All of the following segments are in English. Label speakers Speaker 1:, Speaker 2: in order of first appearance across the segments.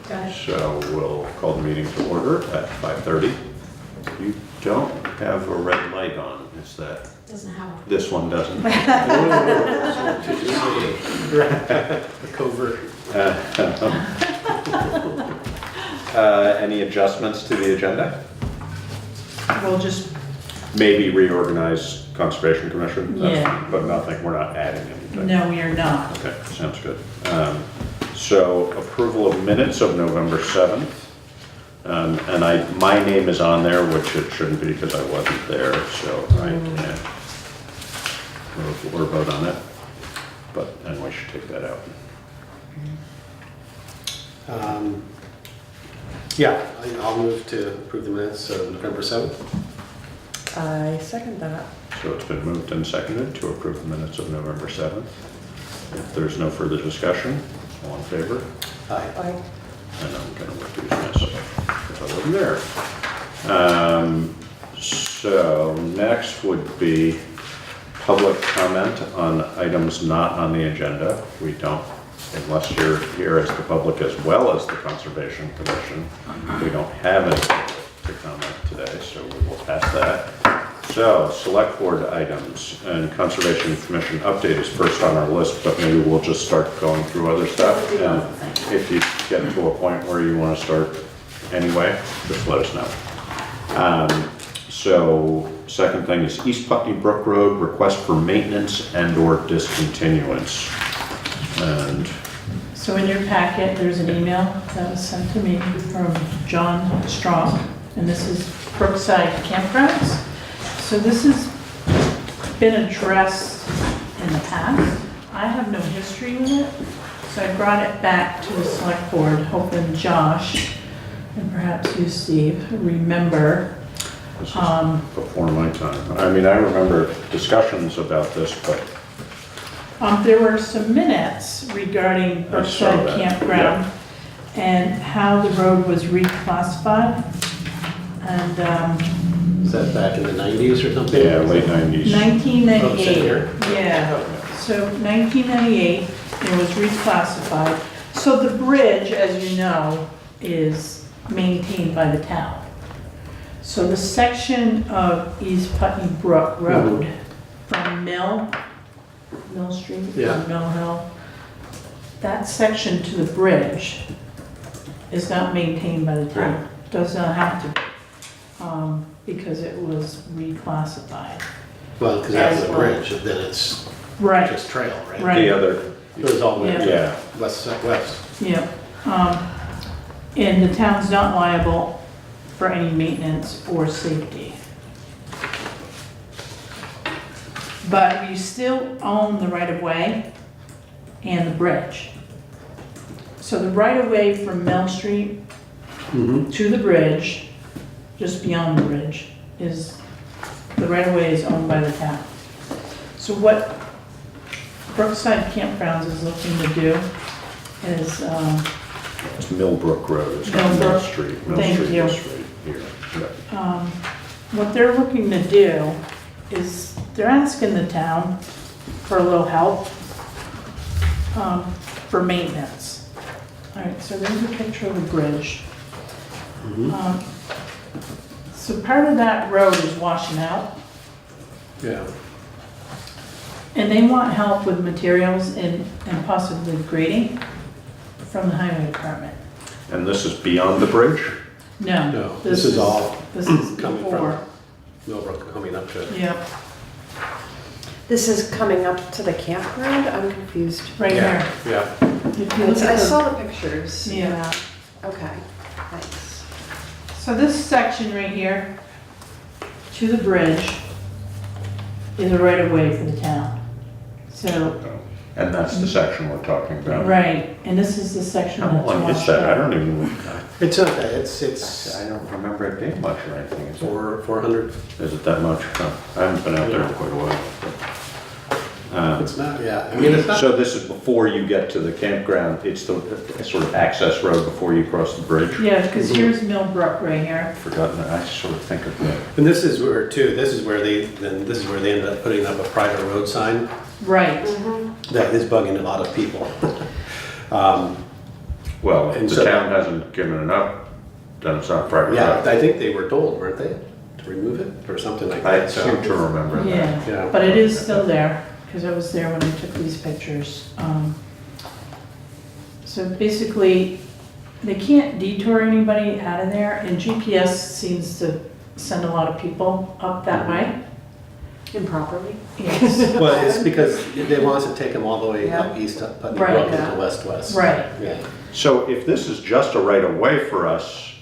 Speaker 1: Okay.
Speaker 2: So we'll call the meeting to order at 5:30. You don't have a red light on, is that?
Speaker 1: Doesn't have.
Speaker 2: This one doesn't.
Speaker 3: The Culvert.
Speaker 2: Any adjustments to the agenda?
Speaker 1: We'll just,
Speaker 2: Maybe reorganize Conservation Commission?
Speaker 1: Yeah.
Speaker 2: But nothing, we're not adding anything.
Speaker 1: no, we are not.
Speaker 2: Okay, sounds good. So approval of minutes of November 7th. And my name is on there, which it shouldn't be because I wasn't there, so I can't move or vote on it. But, and we should take that out.
Speaker 3: Yeah, I'll move to approve the minutes of November 7th.
Speaker 4: I second that.
Speaker 2: So it's been moved and seconded to approve the minutes of November 7th. If there's no further discussion, all in favor?
Speaker 3: Aye.
Speaker 4: I
Speaker 2: And I'm going to recuse myself if I wasn't there. So next would be public comment on items not on the agenda. We don't, unless you're here as the public as well as the Conservation Commission, we don't have anything to comment today, so we will pass that. So, select board items and Conservation Commission update is first on our list, but maybe we'll just start going through other stuff. And if you get to a point where you want to start anyway, just let us know. So, second thing is East Putney Brook Road, request for maintenance and or discontinuance. And
Speaker 1: So in your packet, there's an email that was sent to me from John Strong, and this is Brookside Campgrounds. So this has been addressed in the past. I have no history with it, so I brought it back to the select board, hoping Josh, and perhaps you, Steve, remember.
Speaker 2: this is before my time. I mean, I remember discussions about this, but
Speaker 1: There were some minutes regarding
Speaker 2: I saw
Speaker 1: Brookside
Speaker 2: that,
Speaker 1: Campground and how the road was reclassified. And
Speaker 3: Is that back in the 90s or something?
Speaker 2: yeah, late 90s.
Speaker 1: 1998,
Speaker 3: here?
Speaker 1: yeah. So 1998, it was reclassified. So the bridge, as you know, is maintained by the town. So the section of East Putney Brook Road from Mill Street,
Speaker 3: Yeah.
Speaker 1: or Mill Hill, that section to the bridge is not maintained by the town. Does not have to be, because it was reclassified.
Speaker 3: Well, because that's the bridge, then it's
Speaker 1: Right,
Speaker 3: just trail, right?
Speaker 1: Right.
Speaker 2: The other,
Speaker 3: It goes all the way
Speaker 2: yeah.
Speaker 3: west.
Speaker 1: yeah. And the town's not liable for any maintenance or safety. But you still own the right-of-way and the bridge. So the right-of-way from Mill Street
Speaker 3: Mm-hmm.
Speaker 1: to the bridge, just beyond the bridge, is, the right-of-way is owned by the town. So what Brookside Campgrounds is looking to do is,
Speaker 2: It's Millbrook Road, it's not Mill
Speaker 1: Millbrook.
Speaker 2: Street.
Speaker 1: Thank
Speaker 2: Mill Street
Speaker 1: you.
Speaker 2: is right here. Yeah.
Speaker 1: what they're looking to do is, they're asking the town for a little help for maintenance. All right, so there's a picture of the bridge. So part of that road is washing out,
Speaker 3: Yeah.
Speaker 1: and they want help with materials and possibly grading from the highway department.
Speaker 2: And this is beyond the bridge?
Speaker 1: No.
Speaker 3: No, this is all
Speaker 1: This is
Speaker 3: coming from-
Speaker 1: before,
Speaker 3: Millbrook coming up to it.
Speaker 1: yep,
Speaker 4: This is coming up to the campground? I'm confused.
Speaker 1: right
Speaker 3: Yeah,
Speaker 1: here.
Speaker 3: yeah.
Speaker 1: If you look at
Speaker 4: I
Speaker 1: the-
Speaker 4: saw the pictures.
Speaker 1: Yeah.
Speaker 4: Okay, thanks.
Speaker 1: So this section right here to the bridge is a right of way for the town. So,
Speaker 2: And that's the section we're talking about?
Speaker 1: right, and this is the section
Speaker 2: How
Speaker 1: that's
Speaker 2: long is
Speaker 1: washed
Speaker 2: that? I
Speaker 1: out.
Speaker 2: don't even,
Speaker 3: It's okay, it's
Speaker 2: I don't remember it being much or anything. Is it?
Speaker 3: 400.
Speaker 2: Is it that much? No, I haven't been out there in quite a while.
Speaker 3: It's not, yeah, I mean, it's not.
Speaker 2: So this is before you get to the campground, it's the sort of access road before you cross the bridge?
Speaker 1: Yeah, because here's Millbrook right here.
Speaker 2: I've forgotten, I sort of think of that.
Speaker 3: And this is where this is where they ended up putting up a private road sign
Speaker 1: Right,
Speaker 3: that is bugging a lot of people.
Speaker 2: Well, if
Speaker 3: And
Speaker 2: the
Speaker 3: so-
Speaker 2: town hasn't given it up, then it's not private
Speaker 3: Yeah,
Speaker 2: road.
Speaker 3: I think they were told, weren't they, to remove it or something like
Speaker 2: I
Speaker 3: that? So-
Speaker 2: seem to remember that.
Speaker 1: Yeah,
Speaker 3: Yeah.
Speaker 1: but it is still there, because I was there when I took these pictures. So basically, they can't detour anybody out of there, and GPS seems to send a lot of people up that way.
Speaker 4: Improperly.
Speaker 1: Yes,
Speaker 3: Well, it's because they want us to take them all the way up
Speaker 4: Yeah.
Speaker 3: east, up Putney
Speaker 1: Right.
Speaker 3: Brook
Speaker 4: Yeah.
Speaker 3: into west-west.
Speaker 1: right.
Speaker 3: Yeah.
Speaker 2: So if this is just a right-of-way for us,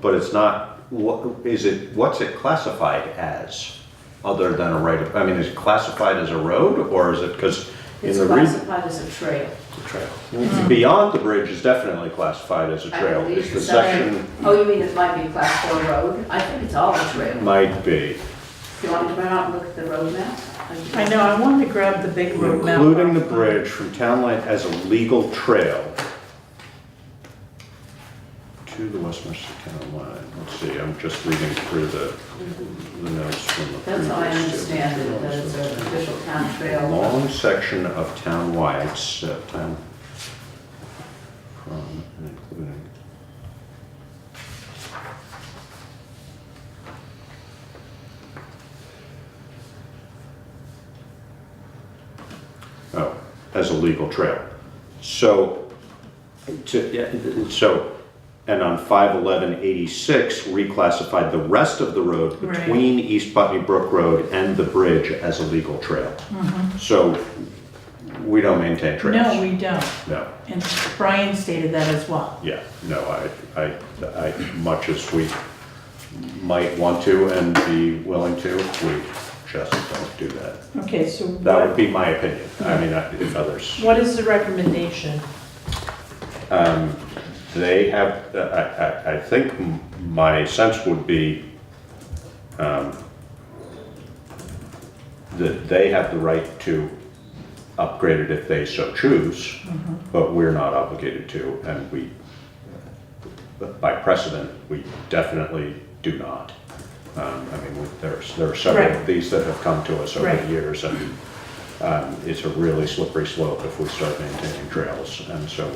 Speaker 2: but it's not, what's it classified as? Other than a right of, I mean, is it classified as a road, or is it, because in
Speaker 5: It's
Speaker 2: the
Speaker 5: classified as a trail.
Speaker 3: The trail.
Speaker 2: beyond the bridge is definitely classified as a
Speaker 5: I
Speaker 2: trail.
Speaker 5: believe
Speaker 2: Is the
Speaker 5: so.
Speaker 2: section,
Speaker 5: Oh, you mean it might be class 4 road? I think it's all a trail.
Speaker 2: might be,
Speaker 5: Do you want to come out and look at the road map?
Speaker 1: I know, I wanted to grab the big road map.
Speaker 2: including the bridge from town line as a legal trail to the Westminster Town Line. Let's see, I'm just reading through the notes from the previous.
Speaker 5: That's how I
Speaker 2: two.
Speaker 5: understand it, that it's an official town trail.
Speaker 2: Long section of town wides, town from and including. Oh, as a legal trail. So, and on 5/11/86 reclassified the rest of the road
Speaker 1: Right.
Speaker 2: between East Putney Brook Road and the bridge as a legal trail. So we don't maintain trails.
Speaker 1: No, we don't.
Speaker 2: No,
Speaker 1: And Brian stated that as well.
Speaker 2: yeah, no, I, much as we might want to and be willing to, we just don't do that.
Speaker 1: Okay, so
Speaker 2: That would
Speaker 1: what,
Speaker 2: be my opinion. I mean, if others.
Speaker 1: what is the recommendation?
Speaker 2: They have, I think my sense would be that they have the right to upgrade it if they so choose, but we're not obligated to, and we, by precedent, we definitely do not. I mean, there are several
Speaker 1: Right.
Speaker 2: of these that have come to us over
Speaker 1: Right.
Speaker 2: the years, and it's a really slippery slope if we start maintaining trails, and so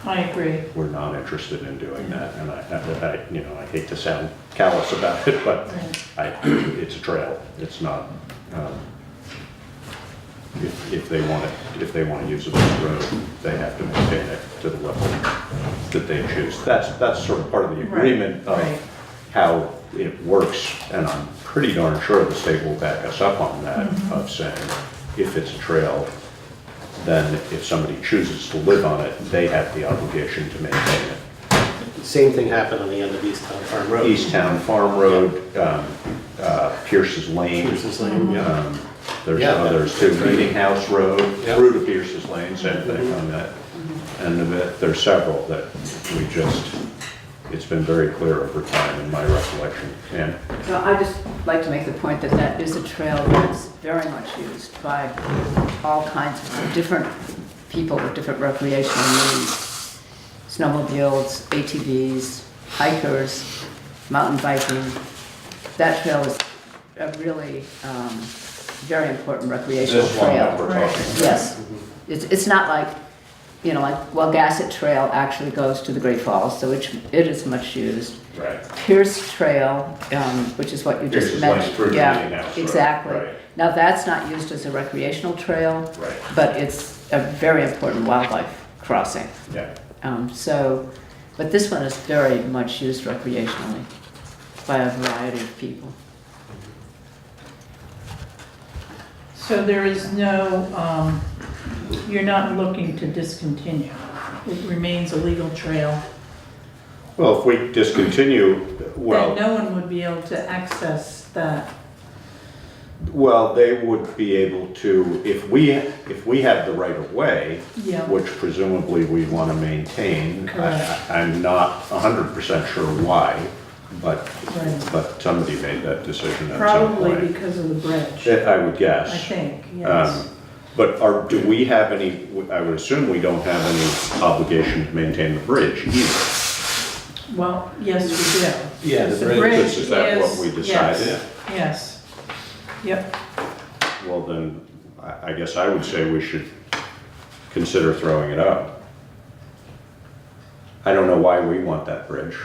Speaker 1: I agree.
Speaker 2: we're not interested in doing that. And I you know, I hate to sound callous about it, but it's a trail. It's not, if they want to use it as a road, they have to maintain it to the level that they choose. That's sort of part of the agreement
Speaker 1: Right.
Speaker 2: of how it works, and I'm pretty darn sure the state will back us up on that, of saying, if it's a trail, then if somebody chooses to live on it, they have the obligation to maintain it.
Speaker 3: Same thing happened on the end of East Town Farm Road.
Speaker 2: East Town Farm Road, Pierce's Lane.
Speaker 3: Pierce's Lane, yeah.
Speaker 2: There's
Speaker 3: Yeah,
Speaker 2: others too,
Speaker 3: that's right.
Speaker 2: Meeting House Road,
Speaker 3: Yeah.
Speaker 2: through to Pierce's Lane, same thing on that end of it. There's several that we just, it's been very clear over time in my recollection. And
Speaker 5: So I just like to make the point that that is a trail that's very much used by all kinds of different people with different recreational needs. Snowmobiles, ATVs, hikers, mountain biking. That trail is a really very important recreational
Speaker 2: this one that
Speaker 5: trail.
Speaker 2: we're talking about.
Speaker 5: Yes, it's not like, you know, like, well, Gasset Trail actually goes to the Great Falls, so it is much used.
Speaker 2: Right.
Speaker 5: Pierce Trail, which is what you just
Speaker 2: Pierce's Lane
Speaker 5: mentioned.
Speaker 2: through to
Speaker 5: Yeah,
Speaker 2: Meeting House Road,
Speaker 5: exactly.
Speaker 2: right.
Speaker 5: Now, that's not used as a recreational trail,
Speaker 2: Right.
Speaker 5: but it's a very important wildlife crossing.
Speaker 2: Yeah.
Speaker 5: But this one is very much used recreationally by a variety of people.
Speaker 1: So there is no, you're not looking to discontinue. It remains a legal trail.
Speaker 2: Well, if we discontinue,
Speaker 1: Then
Speaker 2: well,
Speaker 1: no one would be able to access that.
Speaker 2: they would be able to, if we have the right of way,
Speaker 1: Yeah.
Speaker 2: which presumably we want to maintain.
Speaker 1: Correct.
Speaker 2: I'm not 100% sure why, but
Speaker 1: Right.
Speaker 2: somebody made that decision at some
Speaker 1: Probably
Speaker 2: point.
Speaker 1: because of the bridge,
Speaker 2: I would guess.
Speaker 1: I think, yes.
Speaker 2: But do we have any, I would assume we don't have any obligation to maintain the bridge either.
Speaker 1: Well, yes, we do.
Speaker 3: Yeah, the
Speaker 1: The
Speaker 3: bridge.
Speaker 1: bridge
Speaker 2: Is that what
Speaker 1: is-
Speaker 2: we decided?
Speaker 1: yes, Yes. Yep.
Speaker 2: Well, then, I guess I would say we should consider throwing it up. I don't know why we want that bridge.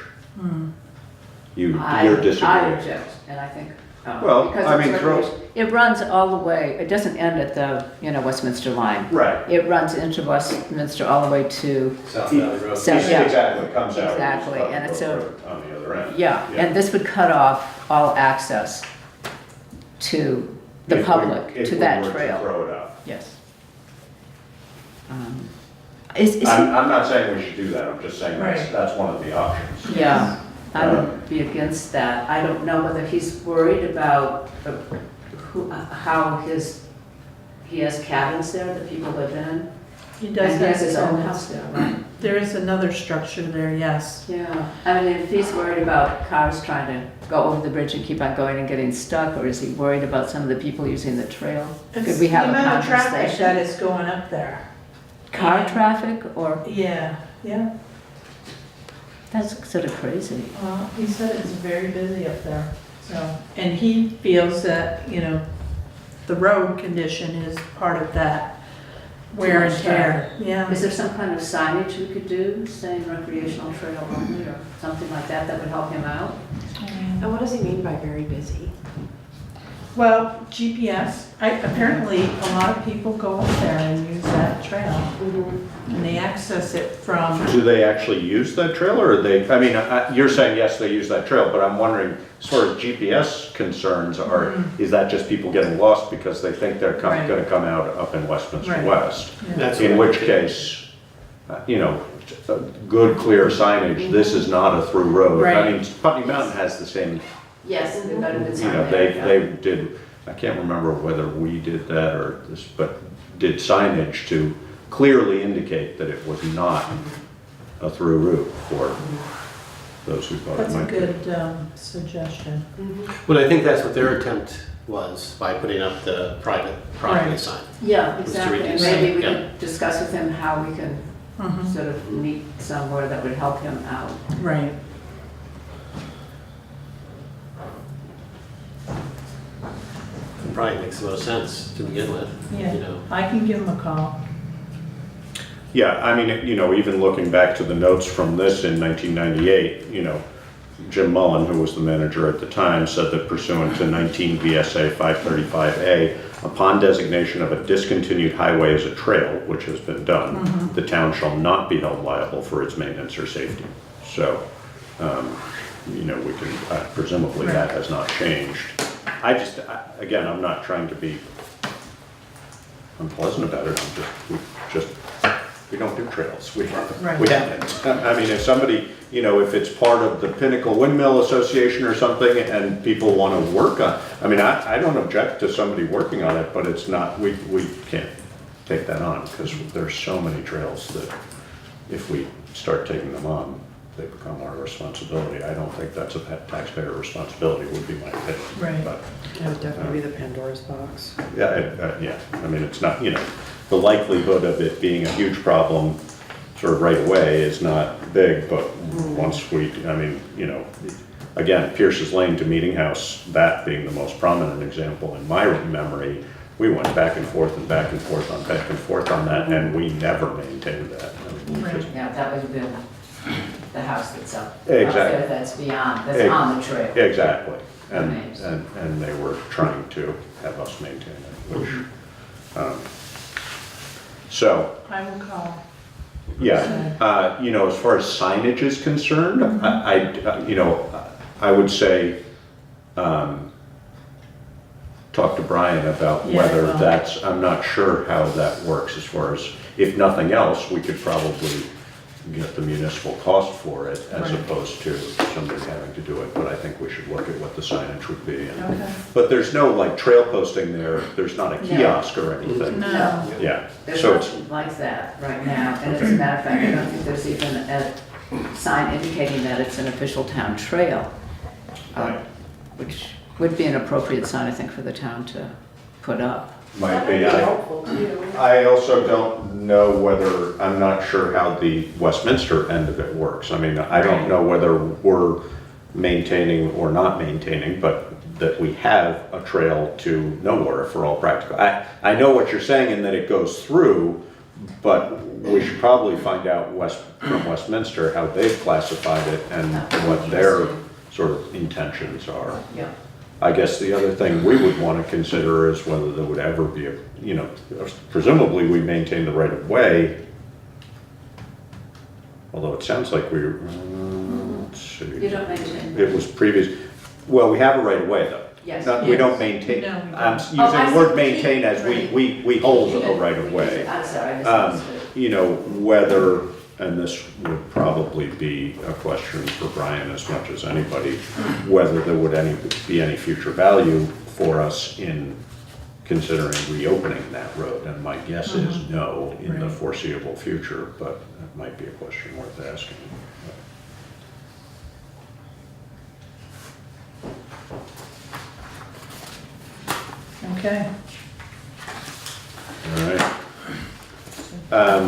Speaker 2: You're
Speaker 5: I
Speaker 2: disagreeing.
Speaker 5: object, and I think,
Speaker 2: Well,
Speaker 5: because
Speaker 2: I
Speaker 5: it's
Speaker 2: mean, throw-
Speaker 5: recreation- it runs all the way, it doesn't end at the, Westminster line.
Speaker 2: Right.
Speaker 5: It runs into Westminster all the way to,
Speaker 3: South Valley Road.
Speaker 5: South- yeah.
Speaker 2: Exactly, it comes out.
Speaker 5: Exactly, and it's a-
Speaker 2: On the other end.
Speaker 5: yeah, and this would cut off all access to the
Speaker 2: If we-
Speaker 5: public,
Speaker 2: if
Speaker 5: to
Speaker 2: we
Speaker 5: that
Speaker 2: were to
Speaker 5: trail.
Speaker 2: throw it out.
Speaker 5: Yes. Is
Speaker 2: I'm not saying we should do that, I'm just saying
Speaker 1: Right.
Speaker 2: that's one of the options.
Speaker 5: Yeah, I would be against that. I don't know whether he's worried about how he has cabins there that people live in.
Speaker 1: He
Speaker 5: And
Speaker 1: does
Speaker 5: he has
Speaker 1: have
Speaker 5: his own
Speaker 1: tenants.
Speaker 5: house there, right?
Speaker 1: There is another structure there, yes.
Speaker 5: Yeah, I mean, if he's worried about cars trying to go over the bridge and keep on going and getting stuck, or is he worried about some of the people using the trail? Could we have a
Speaker 1: The amount of traffic that
Speaker 5: conversation?
Speaker 1: is going up there.
Speaker 5: Car traffic, or,
Speaker 1: Yeah, yeah.
Speaker 5: that's sort of crazy.
Speaker 1: Well, he said it's very busy up there, so, and he feels that, the road condition is part of that wear and tear. Yeah.
Speaker 5: Is there some kind of signage we could do, saying recreational trail only, or something like that that would help him out?
Speaker 4: And what does he mean by very busy?
Speaker 1: Well, GPS, apparently a lot of people go up there and use that trail, and they access it from,
Speaker 2: Do they actually use that trail, or are they, I mean, you're saying yes, they use that trail, but I'm wondering, as far as GPS concerns are, is that just people getting lost because they think they're
Speaker 1: Right.
Speaker 2: gonna come out up in Westminster
Speaker 1: Right.
Speaker 2: West?
Speaker 1: yeah.
Speaker 3: That's
Speaker 2: In
Speaker 3: what I
Speaker 2: which
Speaker 3: think.
Speaker 2: case, good, clear signage, this is not a through road. I
Speaker 1: Right.
Speaker 2: mean, Putney Mountain has the same,
Speaker 5: Yes, they've got a good
Speaker 2: you know,
Speaker 5: sign
Speaker 2: they
Speaker 5: there.
Speaker 2: did, I can't remember whether we did that or this, but did signage to clearly indicate that it was not a through route for those who thought it
Speaker 1: That's a
Speaker 2: might be.
Speaker 1: good suggestion.
Speaker 3: Well, I think that's what their attempt was by putting up the private property
Speaker 1: Right.
Speaker 3: sign.
Speaker 5: Yeah,
Speaker 3: Was to
Speaker 5: exactly, and
Speaker 3: reduce
Speaker 5: maybe
Speaker 3: it,
Speaker 5: we
Speaker 3: yeah.
Speaker 5: could discuss with him how we can
Speaker 1: Mhm.
Speaker 5: sort of meet somewhere that would help him out.
Speaker 1: Right.
Speaker 3: It probably makes the most sense to begin with,
Speaker 1: Yeah.
Speaker 3: you know.
Speaker 1: I can give him a call.
Speaker 2: Yeah, I mean, even looking back to the notes from this in 1998, Jim Mullen, who was the manager at the time, said that pursuant to 19 VSA 535A, upon designation of a discontinued highway as a trail, which has been done, the town shall not be held liable for its maintenance or safety. So, we can, presumably that has not changed. Again, I'm not trying to be unpleasant about it, we don't do trails, we
Speaker 1: Right.
Speaker 2: haven't. I mean, if somebody, if it's part of the Pinnacle Windmill Association or something, and people want to work on, I mean, I don't object to somebody working on it, but it's not, we can't take that on, because there's so many trails that if we start taking them on, they become our responsibility. I don't think that's a taxpayer responsibility, would be my opinion.
Speaker 1: Right.
Speaker 2: But,
Speaker 4: That would definitely be the Pandora's box.
Speaker 2: yeah, I mean, it's not, the likelihood of it being a huge problem sort of right away is not big, but once again, Pierce's Lane to Meeting House, that being the most prominent example in my memory, we went back and forth and back and forth on that, and we never maintained that. I mean,
Speaker 1: Right.
Speaker 5: Yeah, that would have been the house that's up.
Speaker 2: Exactly.
Speaker 5: Up there, that's beyond, that's on the trail.
Speaker 2: Exactly, and,
Speaker 5: Remains.
Speaker 2: and they were trying to have us maintain it, which, so,
Speaker 1: I will call.
Speaker 2: yeah, as far as signage is concerned, I would say, talk to Brian about
Speaker 1: Yeah,
Speaker 2: whether
Speaker 1: well-
Speaker 2: that's, I'm not sure how that works as far as, if nothing else, we could probably get the municipal cost for it as
Speaker 1: Right.
Speaker 2: opposed to somebody having to do it, but I think we should look at what the signage would be. and-
Speaker 1: Okay.
Speaker 2: But there's no like trail posting there, there's not a
Speaker 5: No.
Speaker 2: kiosk or anything.
Speaker 1: No.
Speaker 2: Yeah,
Speaker 5: There's
Speaker 2: so it's,
Speaker 5: nothing like that right now, and as a matter of fact, I don't think there's even a sign indicating that it's an official town trail,
Speaker 2: Right.
Speaker 5: which would be an appropriate sign, I think, for the town to put up.
Speaker 2: might be.
Speaker 4: helpful too.
Speaker 2: I also don't know whether, I'm not sure how the Westminster end of it works. I mean, I don't know whether we're maintaining or not maintaining, but that we have a trail to nowhere for all practical. I know what you're saying in that it goes through, But we should probably find out from Westminster how they've classified it and what their sort of intentions are.
Speaker 5: Yeah.
Speaker 2: I guess the other thing we would want to consider is whether there would ever be a, presumably we maintain the right of way. Although it sounds like we, let's see.
Speaker 5: You don't maintain.
Speaker 2: It was previous, well, we have a right of way though.
Speaker 5: Yes.
Speaker 2: We don't
Speaker 1: Yes.
Speaker 2: maintain,
Speaker 1: No, we don't.
Speaker 2: I'm
Speaker 5: Oh,
Speaker 2: using
Speaker 5: I
Speaker 2: the word
Speaker 5: see.
Speaker 2: maintain as we hold a right of way.
Speaker 5: I'm sorry, I misunderstood.
Speaker 2: Whether, and this would probably be a question for Brian as much as anybody, whether there would be any future value for us in considering reopening that road. And my guess is no in the
Speaker 1: Right.
Speaker 2: foreseeable future, but it might be a question worth asking.
Speaker 1: Okay.
Speaker 2: All right.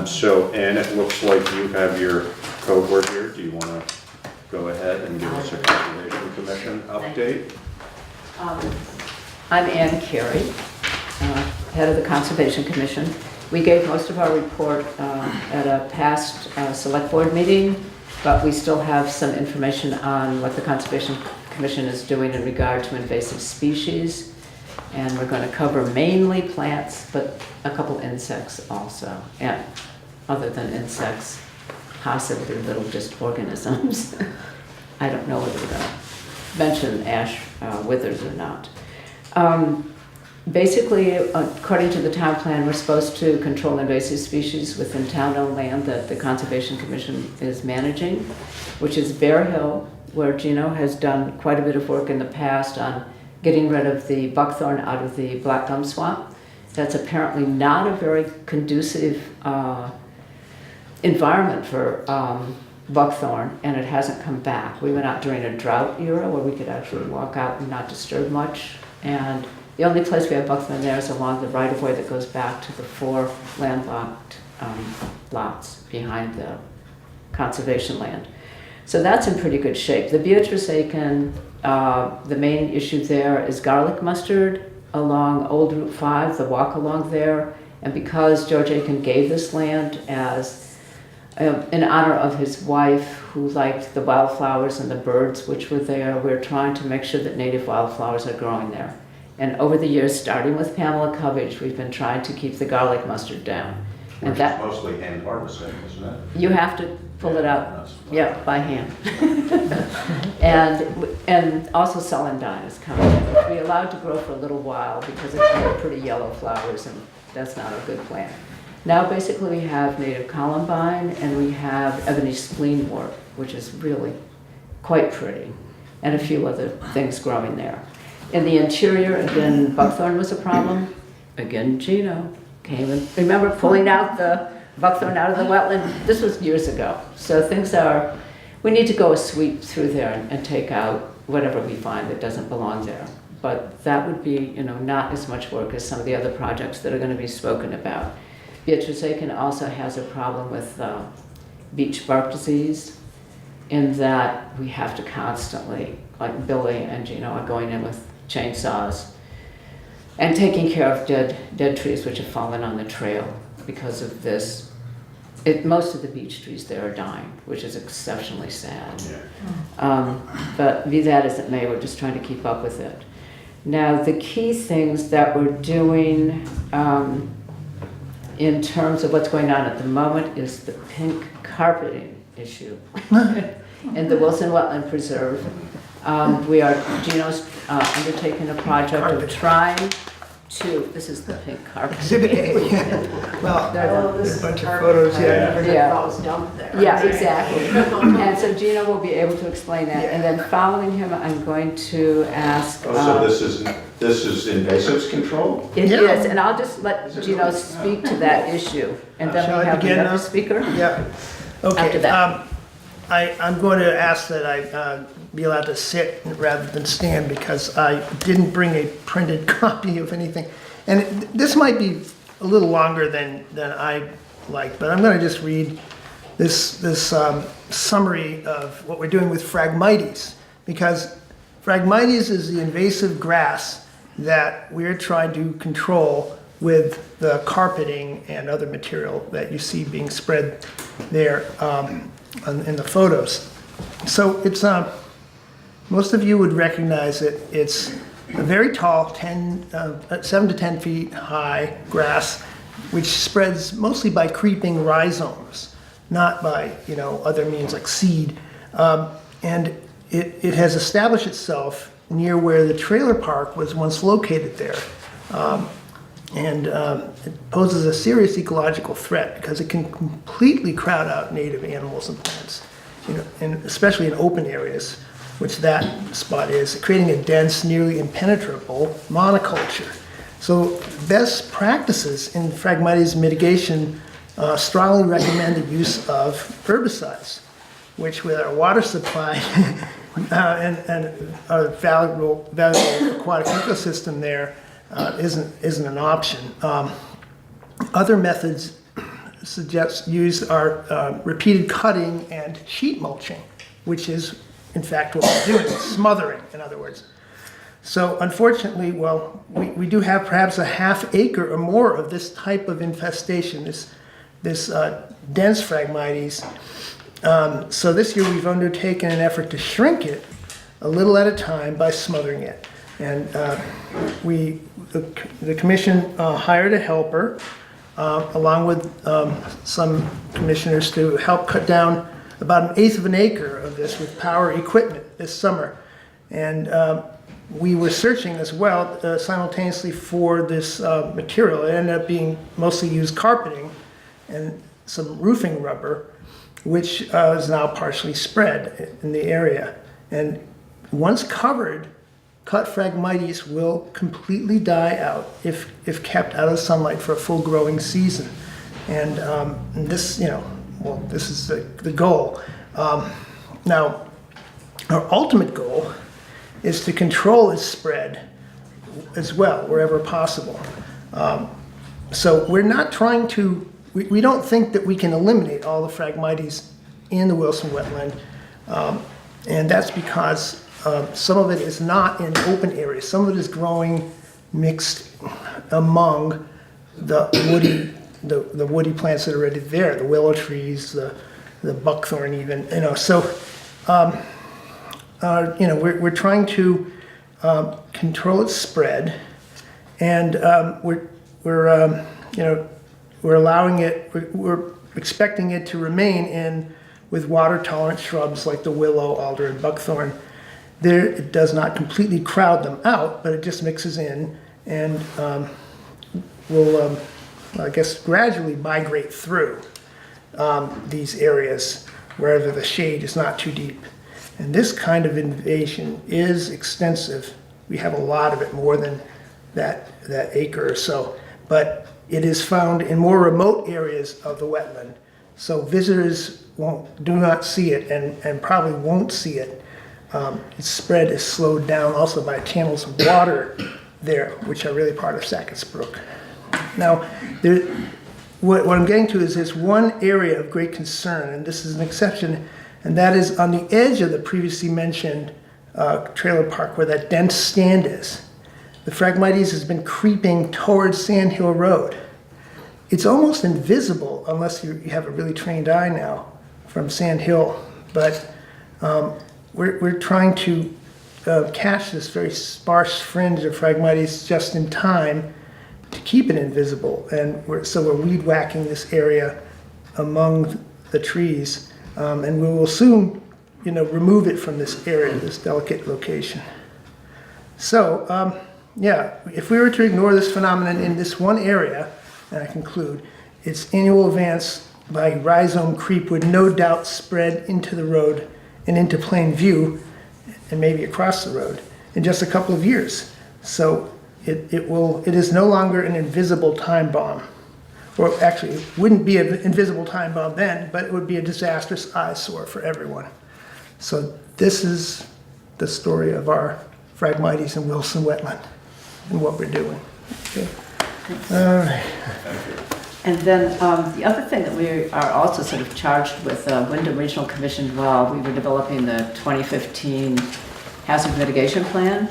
Speaker 2: So, Ann, it looks like you have your code word here. Do you want to go ahead and give us a Conservation Commission update?
Speaker 5: I'm Ann Carey, head of the Conservation Commission. We gave most of our report at a past select board meeting, but we still have some information on what the Conservation Commission is doing in regard to invasive species. And we're going to cover mainly plants, but a couple insects also. And other than insects, possibly little just organisms. I don't know whether we're going to mention ash withers or not. Basically, according to the town plan, we're supposed to control invasive species within town-owned land that the Conservation Commission is managing, which is Bear Hill, where Gino has done quite a bit of work in the past on getting rid of the buckthorn out of the black gum swamp. That's apparently not a very conducive environment for buckthorn, and it hasn't come back. We went out during a drought era where we could actually walk out and not disturb much, and the only place we have buckthorn there is along the right-of-way that goes back to the 4 landlocked lots behind the conservation land. So that's in pretty good shape. The Beatrice Aiken, the main issue there is garlic mustard along Old Route 5, the walk along there. And because George Aiken gave this land as in honor of his wife who liked the wildflowers and the birds which were there, we're trying to make sure that native wildflowers are growing there. And over the years, starting with Pamela Covage, we've been trying to keep the garlic mustard down. And
Speaker 2: Which
Speaker 5: that,
Speaker 2: is mostly hand harvesting, isn't it?
Speaker 5: you have to pull it out,
Speaker 2: That's-
Speaker 5: yeah, by hand. And also celandine is coming in, which we allowed to grow for a little while because it had pretty yellow flowers, and that's not a good plant. Now basically we have native columbine and we have ebony spleenwort, which is really quite pretty, and a few other things growing there. In the interior, again, buckthorn was a problem. Again, Gino came and, remember pulling out the buckthorn out of the wetland? This was years ago. So things are, we need to go a sweep through there and take out whatever we find that doesn't belong there. But that would be, not as much work as some of the other projects that are going to be spoken about. Beatrice Aiken also has a problem with beech bark disease, in that we have to constantly, like Billy and Gino are going in with chainsaws and taking care of dead trees which have fallen on the trail because of this. Most of the beech trees there are dying, which is exceptionally sad.
Speaker 2: Yeah.
Speaker 5: But be that as it may, we're just trying to keep up with it. Now, the key things that we're doing in terms of what's going on at the moment is the pink carpeting issue in the Wilson Wetland Preserve. Gino's undertaken a project of trying to, this is the pink carpet.
Speaker 6: Exhibit A, yeah. Well, there's a bunch of photos,
Speaker 4: I
Speaker 6: yeah.
Speaker 4: never did
Speaker 5: Yeah.
Speaker 4: thought was dumped there.
Speaker 5: Yeah, exactly. And so Gino will be able to explain that. And then following him, I'm going to ask.
Speaker 2: Oh, so this is invasives control?
Speaker 5: It
Speaker 6: Yeah.
Speaker 5: is, and I'll just let Gino speak to that issue. And then
Speaker 6: Shall
Speaker 5: we
Speaker 6: I
Speaker 5: have
Speaker 6: begin
Speaker 5: another
Speaker 6: now?
Speaker 5: speaker.
Speaker 6: Yeah, okay.
Speaker 5: After that.
Speaker 6: I'm going to ask that I be allowed to sit rather than stand because I didn't bring a printed copy of anything. And this might be a little longer than I like, but I'm going to just read this summary of what we're doing with Phragmites, because Phragmites is the invasive grass that we're trying to control with the carpeting and other material that you see being spread there in the photos. So it's, most of you would recognize it. It's a very tall, 7 to 10 feet high grass, which spreads mostly by creeping rhizomes, not by, other means like seed. And it has established itself near where the trailer park was once located there. It poses a serious ecological threat because it can completely crowd out native animals and plants, and especially in open areas, which that spot is, creating a dense, nearly impenetrable monoculture. So best practices in Phragmites mitigation strongly recommend the use of herbicides, which with our water supply and our valuable aquatic ecosystem there isn't an option. Other methods are repeated cutting and sheet mulching, which is in fact what we're doing, smothering, in other words. So unfortunately, we do have perhaps a half acre or more of this type of infestation, this dense Phragmites. So this year we've undertaken an effort to shrink it a little at a time by smothering it. And the commission hired a helper along with some commissioners to help cut down about 1/8 of an acre of this with power equipment this summer. And we were searching as well simultaneously for this material. It ended up being mostly used carpeting and some roofing rubber, which is now partially spread in the area. And once covered, cut Phragmites will completely die out if kept out of sunlight for a full growing season. And this, this is the goal. Now, our ultimate goal is to control its spread as well, wherever possible. So we're not trying to, we don't think that we can eliminate all the Phragmites in the Wilson wetland. And that's because some of it is not in open areas. Some of it is growing mixed among the woody plants that are already there, the willow trees, the buckthorn even, So, we're trying to control its spread, and we're allowing it. We're expecting it to remain in with water-tolerant shrubs like the willow, alder, and buckthorn. There, it does not completely crowd them out, but it just mixes in and will, I guess, gradually migrate through these areas wherever the shade is not too deep. And this kind of invasion is extensive. We have a lot of it, more than that acre or so, but it is found in more remote areas of the wetland. So visitors do not see it and probably won't see it. Its spread is slowed down also by channels of water there, which are really part of Sackett's Brook. Now, what I'm getting to is there's one area of great concern, and this is an exception, and that is on the edge of the previously mentioned trailer park where that dense stand is. The Phragmites has been creeping towards Sand Hill Road. It's almost invisible unless you have a really trained eye now from Sand Hill, but we're trying to catch this very sparse fringe of Phragmites just in time to keep it invisible. And we're weed whacking this area among the trees, and we will soon, remove it from this area, this delicate location. So, if we were to ignore this phenomenon in this one area, and I conclude, its annual advance by rhizome creep would no doubt spread into the road and into plain view, and maybe across the road in just a couple of years. So it is no longer an invisible time bomb. Or actually, it wouldn't be an invisible time bomb then, but it would be a disastrous eyesore for everyone. So this is the story of our Phragmites in Wilson wetland and what we're doing. Okay. All right.
Speaker 5: And then the other thing that we are also sort of charged with, Wyndham Regional Commission involved, we were developing the 2015 hazard mitigation plan.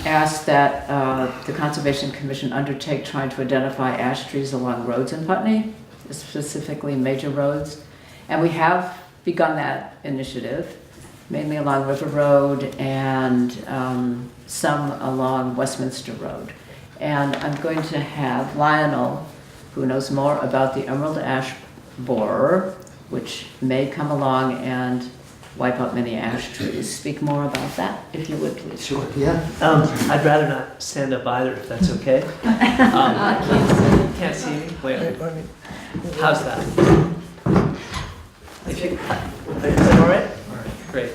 Speaker 5: ask that the Conservation Commission undertake trying to identify ash trees along roads in Putney, specifically major roads. And we have begun that initiative, mainly along River Road and some along Westminster Road. And I'm going to have Lionel, who knows more about the emerald ash borer, which may come along and wipe out many ash trees. Speak more about that, if you would, please.
Speaker 7: Sure, yeah. I'd rather not stand up either, if that's okay. Can't see me? Wait, how's that? Is that all right? All right, great.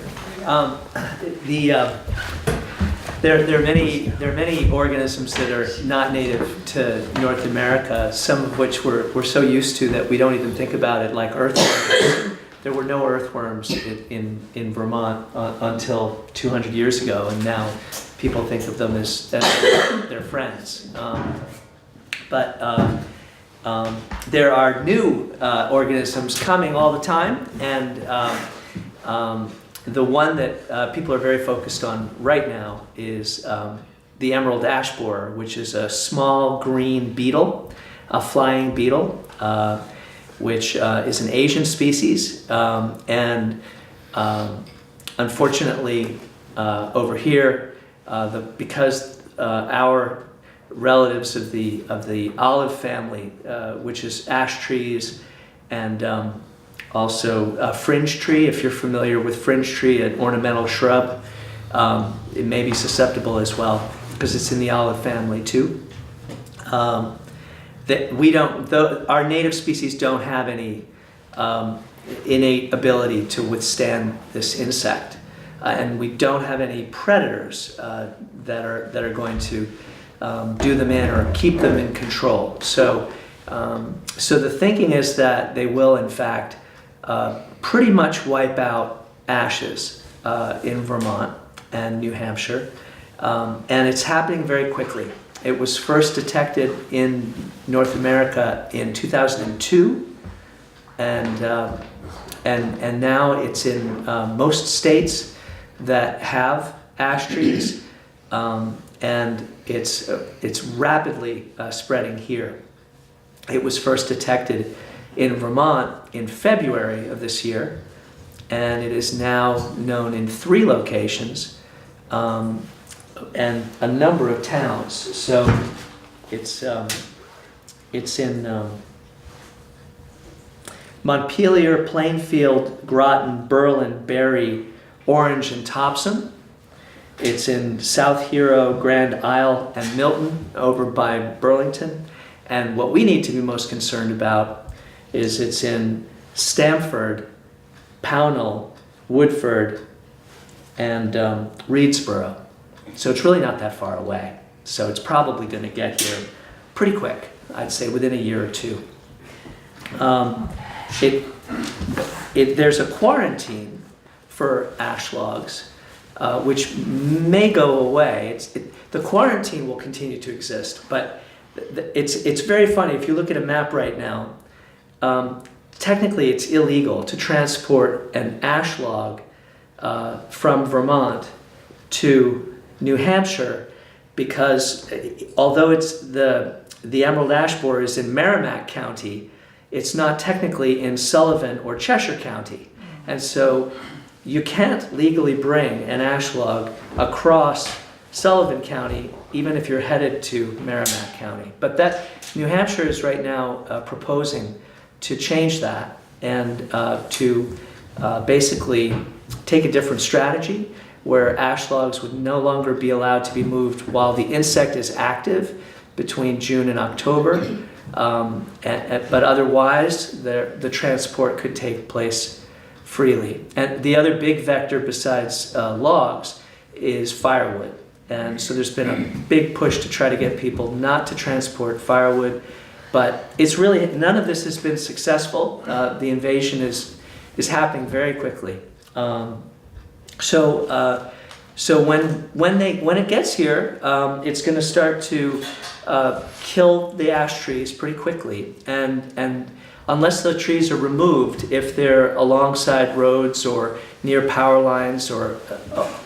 Speaker 7: There are many organisms that are not native to North America, some of which we're so used to that we don't even think about it, like earthworms. There were no earthworms in Vermont until 200 years ago, and now people think of them as their friends. But there are new organisms coming all the time, and the one that people are very focused on right now is the emerald ash borer, which is a small green beetle, a flying beetle, which is an Asian species, and unfortunately over here, because our relatives of the olive family, which is ash trees, and also a fringe tree, if you're familiar with fringe tree, an ornamental shrub, it may be susceptible as well because it's in the olive family too. Our native species don't have any innate ability to withstand this insect, and we don't have any predators that are going to do them in or keep them in control. So the thinking is that they will, in fact, pretty much wipe out ashes in Vermont and New Hampshire, and it's happening very quickly. It was first detected in North America in 2002, and now it's in most states that have ash trees, and it's rapidly spreading here. It was first detected in Vermont in February of this year, and it is now known in 3 locations and a number of towns. So it's in Montpelier, Plainfield, Groton, Berlin, Barry, Orange, and Topsom. It's in South Hero, Grand Isle, and Milton over by Burlington. And what we need to be most concerned about is it's in Stamford, Pownell, Woodford, and Reedsboro. So it's really not that far away. So it's probably going to get here pretty quick, I'd say within a year or two. There's a quarantine for ash logs, which may go away. The quarantine will continue to exist, but it's very funny. If you look at a map right now, technically it's illegal to transport an ash log from Vermont to New Hampshire, because although it's the emerald ash borer is in Merrimack County, it's not technically in Sullivan or Cheshire County, and so you can't legally bring an ash log across Sullivan County even if you're headed to Merrimack County. But that New Hampshire is right now proposing to change that and to basically take a different strategy where ash logs would no longer be allowed to be moved while the insect is active between June and October, but otherwise the transport could take place freely. And the other big vector besides logs is firewood. And so there's been a big push to try to get people not to transport firewood, but it's really, none of this has been successful. The invasion is happening very quickly. So when it gets here, it's going to start to kill the ash trees pretty quickly, and unless the trees are removed, if they're alongside roads or near power lines or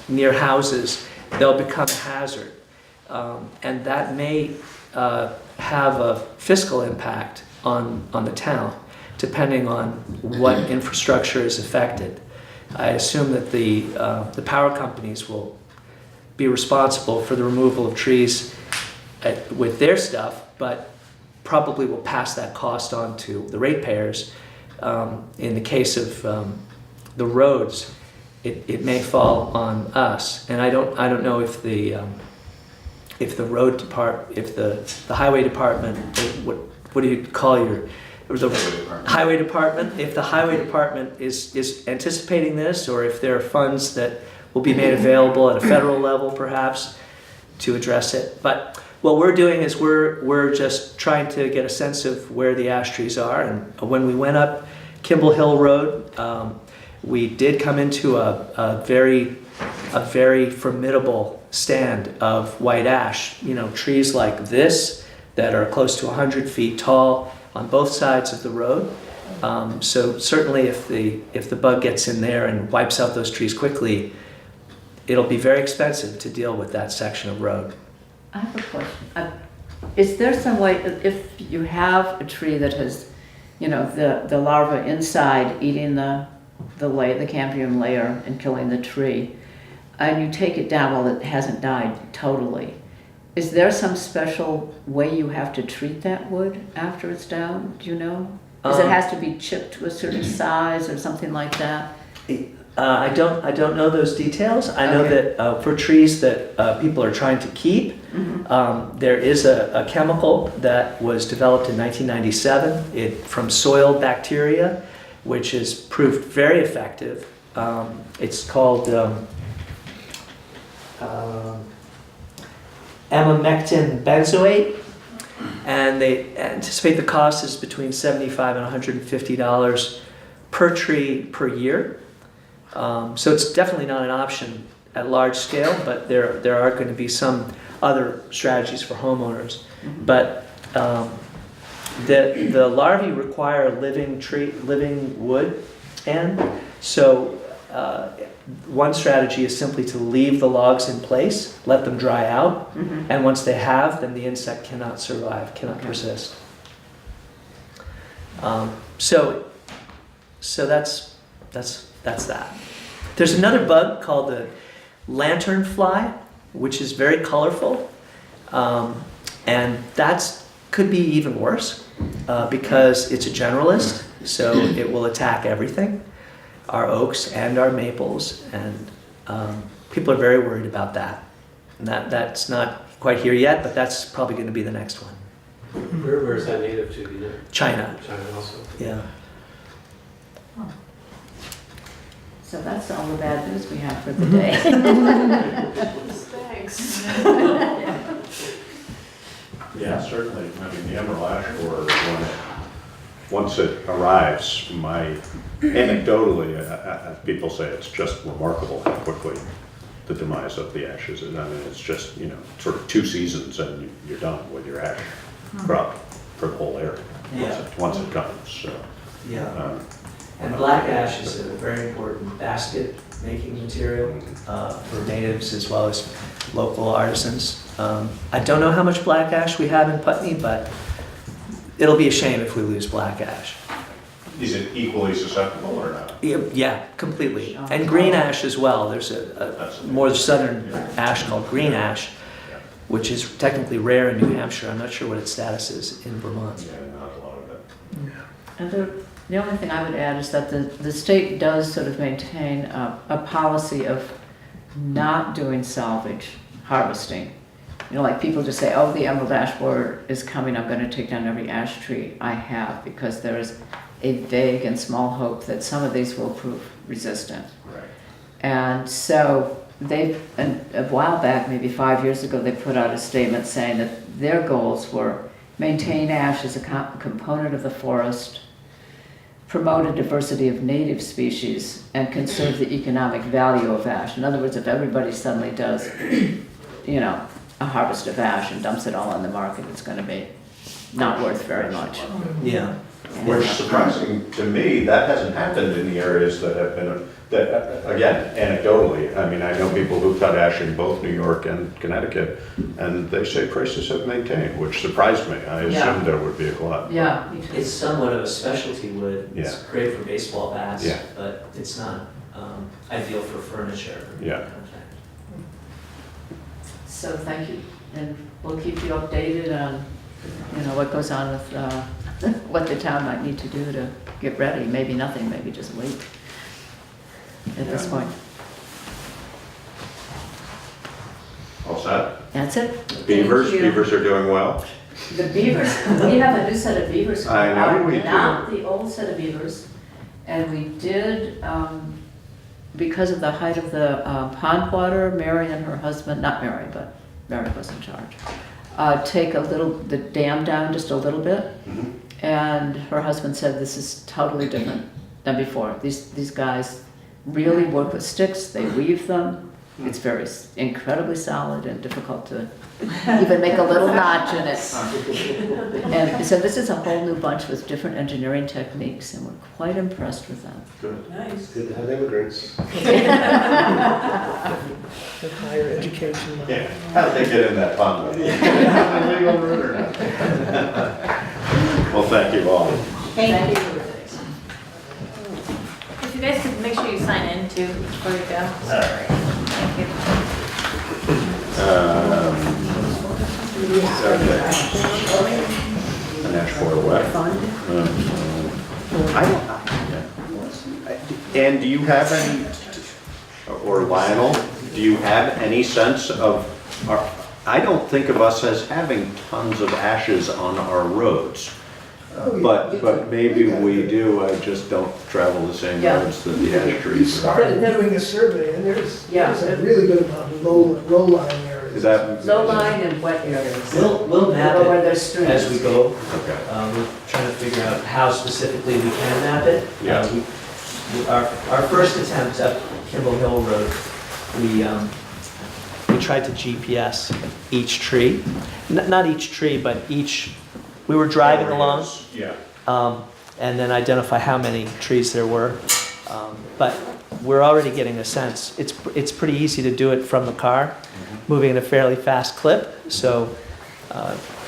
Speaker 7: near houses, they'll become a hazard. And that may have a fiscal impact on the town, depending on what infrastructure is affected. I assume that the power companies will be responsible for the removal of trees with their stuff, but probably will pass that cost on to the ratepayers. In the case of the roads, it may fall on us, and I don't know if the road department, if the highway department, what do you call the highway department? If the highway department is anticipating this, or if there are funds that will be made available at a federal level, perhaps, to address it. But what we're doing is we're just trying to get a sense of where the ash trees are. And when we went up Kimball Hill Road, we did come into a very formidable stand of white ash. You know, trees like this that are close to 100 feet tall on both sides of the road. So certainly if the bug gets in there and wipes out those trees quickly, it'll be very expensive to deal with that section of road.
Speaker 5: I have a question. Is there some way, if you have a tree that has, you know, the larva inside eating the cambium layer and killing the tree, and you take it down while it hasn't died totally, is there some special way you have to treat that wood after it's down? Do you know? Because it has to be chipped to a certain size or something like that?
Speaker 7: I don't know those details. I know
Speaker 5: Okay.
Speaker 7: that for trees that people are trying to keep, there is a chemical that was developed in 1997 from soil bacteria, which has proved very effective. It's called amamectin benzoate, and they anticipate the cost is between $75 and $150 per tree per year. So it's definitely not an option at large scale, but there are going to be some other strategies for homeowners. But the larvae require living wood, and so one strategy is simply to leave the logs in place, let them dry out, and once they have, then the insect cannot survive, cannot persist. So that's that. There's another bug called the lanternfly, which is very colorful, and could be even worse because it's a generalist, so it will attack everything, our oaks and our maples, and people are very worried about that. And that's not quite here yet, but that's probably going to be the next one.
Speaker 3: Where is that native to? Do you know?
Speaker 7: China.
Speaker 3: China also.
Speaker 7: Yeah.
Speaker 5: So that's all the bad news we have for the day.
Speaker 1: Thanks.
Speaker 2: Yeah, certainly. I mean, the emerald ash borer, once it arrives, anecdotally, people say it's just remarkable how quickly the demise of the ashes is. I mean, it's just, sort of 2 seasons and you're done with your ash crop for the whole area. Once it comes. So,
Speaker 7: Yeah. And black ash is a very important basket making material for natives as well as local artisans. I don't know how much black ash we have in Putney, but it'll be a shame if we lose black ash.
Speaker 2: is it equally susceptible or not?
Speaker 7: Yeah, completely. And green ash as well. There's a more southern ash called green ash, which is technically rare in New Hampshire. I'm not sure what its status is in Vermont.
Speaker 2: Yeah, not a lot of it.
Speaker 5: And the only thing I would add is that the state does sort of maintain a policy of not doing salvage harvesting. Like people just say, oh, the emerald ash borer is coming, I'm going to take down every ash tree. I have, because there is a vague and small hope that some of these will prove resistant.
Speaker 2: Right.
Speaker 5: And so a while back, maybe 5 years ago, they put out a statement saying that their goals were maintain ash as a component of the forest, promote a diversity of native species, and conserve the economic value of ash. In other words, if everybody suddenly does, a harvest of ash and dumps it all on the market, it's going to be not worth very much.
Speaker 7: Yeah.
Speaker 2: Which surprising to me, that hasn't happened in the areas that have been, that, again, anecdotally, I mean, I know people who cut ash in both New York and Connecticut, and they say prices have maintained, which surprised me. I
Speaker 5: Yeah.
Speaker 2: assumed there would be a glut.
Speaker 5: Yeah, me too.
Speaker 7: It's somewhat of a specialty wood. It's
Speaker 2: Yeah.
Speaker 7: great for baseball bats,
Speaker 2: Yeah.
Speaker 7: but it's not ideal for furniture.
Speaker 2: Yeah.
Speaker 5: So thank you, and we'll keep you updated on, what goes on with, what the town might need to do to get ready. Maybe nothing, maybe just wait at this
Speaker 2: Yeah.
Speaker 5: point.
Speaker 2: All set?
Speaker 5: That's it.
Speaker 2: Beavers,
Speaker 5: Thank you.
Speaker 2: beavers are doing well.
Speaker 5: The beavers, we have a new set of beavers.
Speaker 2: I know we do.
Speaker 5: Not the old set of beavers. And we did, because of the height of the pond water, Mary and her husband, not Mary, but Mary was in charge, take the dam down just a little bit.
Speaker 2: Mhm.
Speaker 5: And her husband said, this is totally different than before. These guys really work with sticks, they weave them. It's incredibly solid and difficult to even make a little notch in it. And so this is a whole new bunch with different engineering techniques, and we're quite impressed with them.
Speaker 2: Good.
Speaker 1: Nice.
Speaker 3: Good to have immigrants.
Speaker 6: With higher education.
Speaker 2: Yeah, how'd they get in that pond? Legal route or not? Well, thank you all.
Speaker 5: Thank you.
Speaker 8: If you guys could make sure you sign in too before you go. Sorry. Thank
Speaker 2: Okay. An ash boil wet. And do you have any, or Lionel, do you have any sense of, I don't think of us as having tons of ashes on our roads. But maybe we do, I just don't travel the same
Speaker 5: Yeah.
Speaker 2: roads that the ash
Speaker 6: We
Speaker 2: trees are.
Speaker 6: started doing a survey, and there's a really good amount of low-lying areas.
Speaker 2: Is that?
Speaker 5: Low line and wet areas.
Speaker 7: We'll map
Speaker 5: Or where
Speaker 7: it
Speaker 5: there's streams.
Speaker 7: as we go.
Speaker 2: Okay.
Speaker 7: We're trying to figure out how specifically we can map it.
Speaker 2: Yeah.
Speaker 7: Our first attempt up Kimball Hill Road, we tried to GPS each tree. Not each tree, but we were driving along.
Speaker 2: Yeah.
Speaker 7: And then identify how many trees there were. But we're already getting a sense. It's pretty easy to do it from the car, moving at a fairly fast clip. So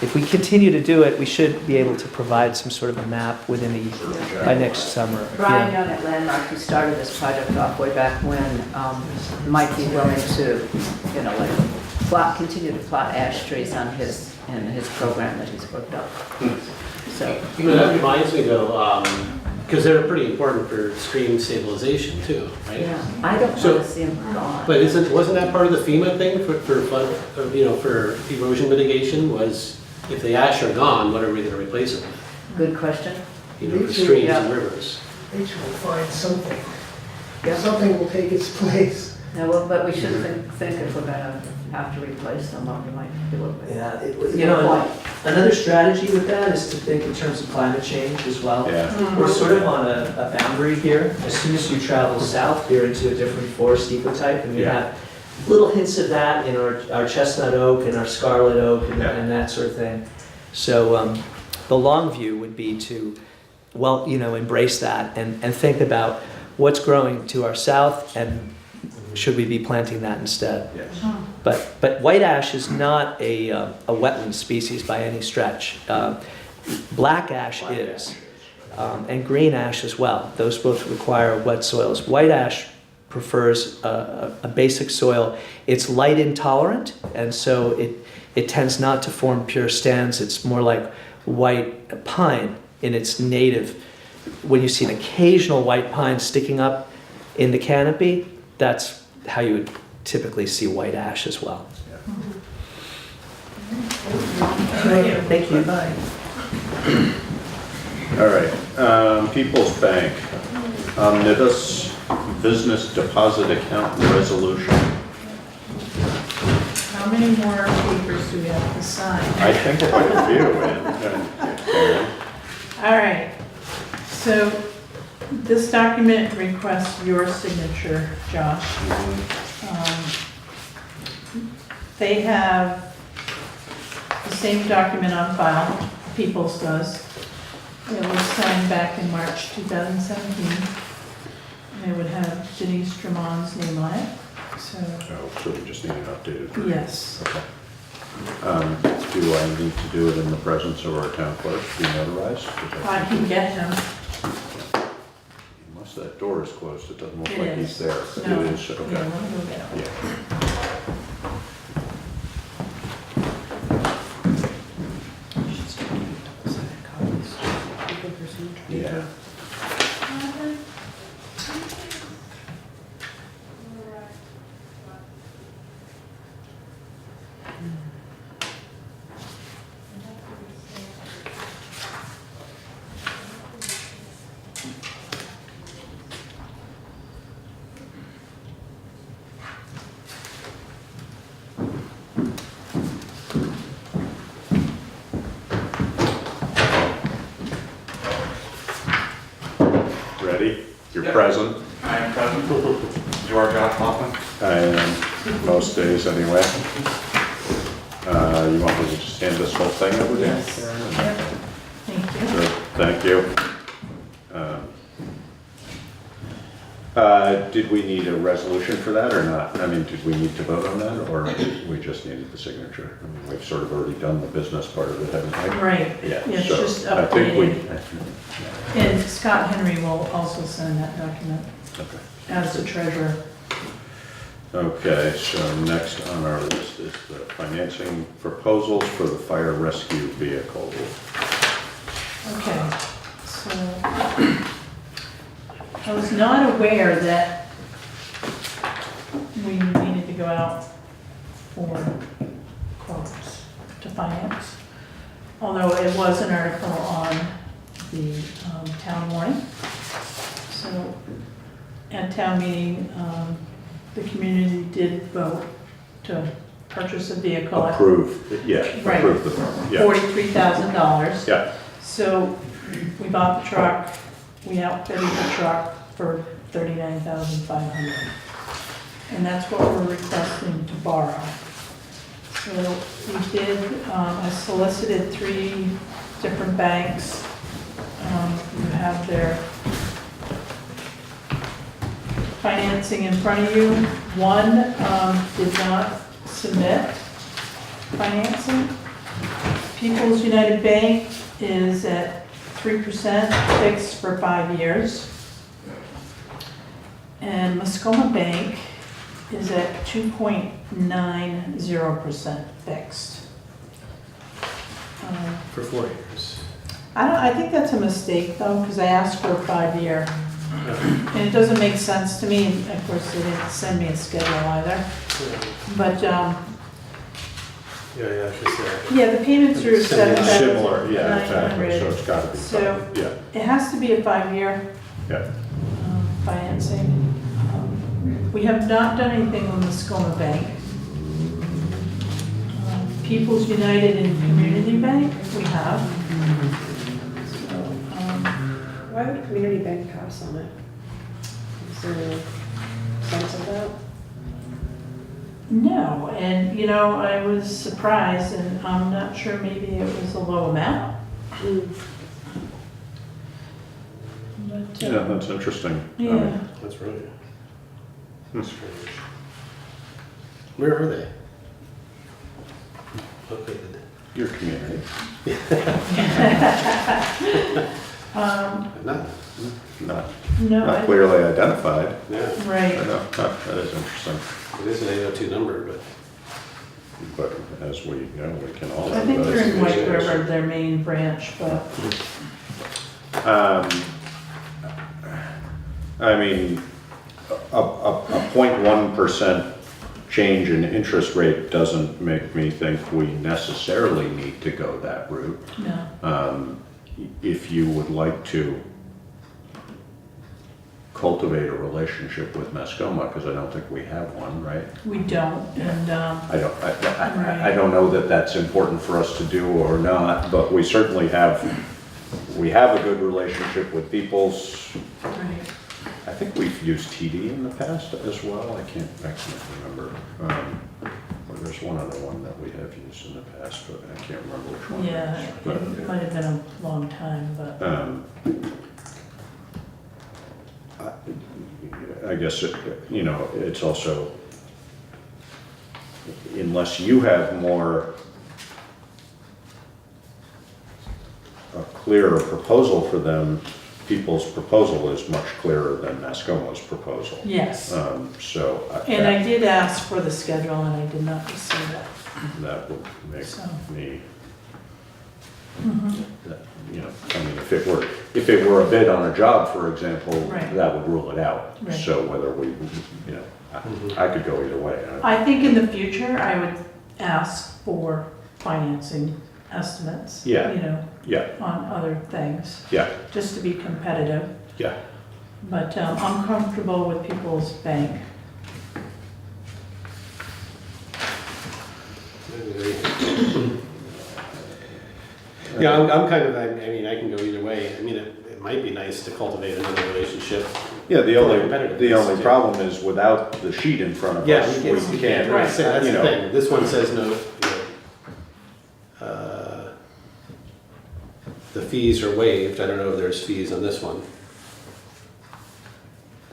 Speaker 7: if we continue to do it, we should be able to provide some sort of a map by next summer.
Speaker 5: Brian
Speaker 7: Yeah.
Speaker 5: Young at Landmark, who started this project off way back when, might be willing to, continue to plot ash trees in his program that he's worked up. So,
Speaker 3: That reminds me though, because they're pretty important for stream stabilization too, right?
Speaker 5: yeah, I don't
Speaker 3: So-
Speaker 5: want to see them gone.
Speaker 3: But wasn't that part of the FEMA thing for flood, for erosion mitigation, was if the ash are gone, what are we gonna replace them with?
Speaker 5: Good question.
Speaker 3: For streams
Speaker 5: Yeah.
Speaker 3: and rivers.
Speaker 6: Nature will find something.
Speaker 5: Yeah.
Speaker 6: Something will take its place.
Speaker 5: No, well, but we should think if we're gonna have to replace them, what we might do it with.
Speaker 7: Yeah, another strategy with that is to think in terms of climate change as well.
Speaker 2: Yeah.
Speaker 7: We're sort of on a boundary here. As soon as you travel south, you're into a different forest ecotype, and we
Speaker 2: Yeah.
Speaker 7: have little hints of that in our chestnut oak and our scarlet oak and,
Speaker 2: Yeah.
Speaker 7: and that sort of thing. So the long view would be to, embrace that and think about what's growing to our south and should we be planting that instead.
Speaker 2: Yes.
Speaker 7: But white ash is not a wetland species by any stretch. Black ash is, and green ash as well. Those both require wet soils. White ash prefers a basic soil. It's light intolerant, and so it tends not to form pure stands. It's more like white pine in its native. When you see an occasional white pine sticking up in the canopy, that's how you would typically see white ash as well. Thank you.
Speaker 6: Bye.
Speaker 2: All right, People's Bank, omnibus business deposit account resolution.
Speaker 1: How many more papers do we have to sign?
Speaker 2: I think quite a few, and
Speaker 1: All right, so this document requests your signature, Josh. They have the same document on file, Peoples does. It was signed back in March 2017. And it would have Denise Drummond's name on it, so,
Speaker 2: Oh, so we just need an updated version?
Speaker 1: yes.
Speaker 2: Okay. Do I need to do it in the presence of our town clerk, be notarized? 'Cause
Speaker 1: I can get him.
Speaker 2: Unless that door is closed, it doesn't look
Speaker 1: It
Speaker 2: like he's
Speaker 1: is.
Speaker 2: there.
Speaker 1: No.
Speaker 2: It is,
Speaker 1: Yeah,
Speaker 2: okay.
Speaker 1: let me go get him.
Speaker 2: Yeah. Yeah. Ready? You're
Speaker 9: Yep.
Speaker 2: present?
Speaker 9: I am present. George Hoffman.
Speaker 2: I am, most days anyway. You want me to just hand this whole thing over to you?
Speaker 1: Yes. Yep. Thank you.
Speaker 2: Good, thank you. Did we need a resolution for that or not? I mean, did we need to vote on that, or we just needed the signature? I mean, we've sort of already done the business part of it, haven't we?
Speaker 1: Right,
Speaker 2: Yeah,
Speaker 1: it's
Speaker 2: so
Speaker 1: just
Speaker 2: I think we.
Speaker 1: updated. And Scott Henry will also sign that document
Speaker 2: Okay.
Speaker 1: as the treasurer.
Speaker 2: Okay, so next on our list is the financing proposals for the fire rescue vehicle.
Speaker 1: Okay, so I was not aware that we needed to go out for quotes to finance, although it was an article on the town warning. So at town meeting, the community did vote to purchase a vehicle at
Speaker 2: Approve, yeah,
Speaker 1: Right.
Speaker 2: approve the, yeah,
Speaker 1: $43,000.
Speaker 2: yeah,
Speaker 1: So we bought the truck, we outfitted the truck for $39,500. And that's what we're requesting to borrow. So we did, I solicited 3 different banks. You have their financing in front of you. One did not submit financing. People's United Bank is at 3% fixed for 5 years. And Muskoma Bank is at 2.90% fixed.
Speaker 3: For 4 years.
Speaker 1: I think that's a mistake though, because I asked for a 5-year. And it doesn't make sense to me, and of course they didn't send me a schedule either. But,
Speaker 3: Yeah, it's just,
Speaker 1: yeah, the payments are
Speaker 2: similar, yeah, exactly, so
Speaker 1: $7,900.
Speaker 2: it's gotta be,
Speaker 1: So-
Speaker 2: yeah,
Speaker 1: It has to be a 5-year
Speaker 2: yeah.
Speaker 1: financing. We have not done anything on the Muskoma Bank. People's United and Community Bank, we have. So,
Speaker 4: Why would Community Bank pass on it? Is there any sense of that?
Speaker 1: no, and you know, I was surprised, and I'm not sure, maybe it was a low amount. But,
Speaker 2: Yeah, that's interesting.
Speaker 1: yeah.
Speaker 3: that's really
Speaker 2: Hmm.
Speaker 3: strange. Where are they? Located.
Speaker 2: Your community.
Speaker 3: Not,
Speaker 2: Not,
Speaker 1: No,
Speaker 2: not clearly identified.
Speaker 3: yeah,
Speaker 2: I
Speaker 1: right,
Speaker 2: know, that is interesting,
Speaker 3: it is an 802 number, but
Speaker 2: but as we know, we can all.
Speaker 1: I think they're in White
Speaker 2: those.
Speaker 1: River, their main branch, but,
Speaker 2: I mean, a 0.1% change in interest rate doesn't make me think we necessarily need to go that route.
Speaker 1: no.
Speaker 2: If you would like to cultivate a relationship with Muskoma, because I don't think we have one, right?
Speaker 1: We don't, and,
Speaker 2: I don't know that that's important for us to do or not, but we certainly have a good relationship with Peoples.
Speaker 1: right.
Speaker 2: I think we've used TD in the past as well. I can't remember. What there's one other one that we have used in the past, but I can't remember which one.
Speaker 1: Yeah,
Speaker 2: it is.
Speaker 1: it
Speaker 2: But,
Speaker 1: might have been a long time, but,
Speaker 2: I guess, it's also, unless you have a clearer proposal for them, people's proposal is much clearer than Mascoma's proposal.
Speaker 1: yes.
Speaker 2: So.
Speaker 1: And I did ask for the schedule and I did not receive it.
Speaker 2: That would make
Speaker 1: So.
Speaker 2: me,
Speaker 1: Mhm.
Speaker 2: I mean, if it were a bid on a job, for example,
Speaker 1: Right.
Speaker 2: that would rule it out.
Speaker 1: Right.
Speaker 2: So whether we, I could go either way.
Speaker 1: I think in the future, I would ask for financing estimates.
Speaker 2: Yeah. Yeah,
Speaker 1: On other things,
Speaker 2: yeah,
Speaker 1: just to be competitive.
Speaker 2: yeah.
Speaker 1: But I'm comfortable with People's Bank.
Speaker 3: Yeah, I'm kind of, I mean, I can go either way. I mean, it might be nice to cultivate another relationship.
Speaker 2: Yeah, the
Speaker 3: For
Speaker 2: only
Speaker 3: competitiveness, too.
Speaker 2: problem is without the sheet in front of
Speaker 3: Yeah,
Speaker 2: us, we can't.
Speaker 1: Right.
Speaker 3: That's the
Speaker 2: you know.
Speaker 3: thing. This one says no, the fees are waived. I don't know if there's fees on this one.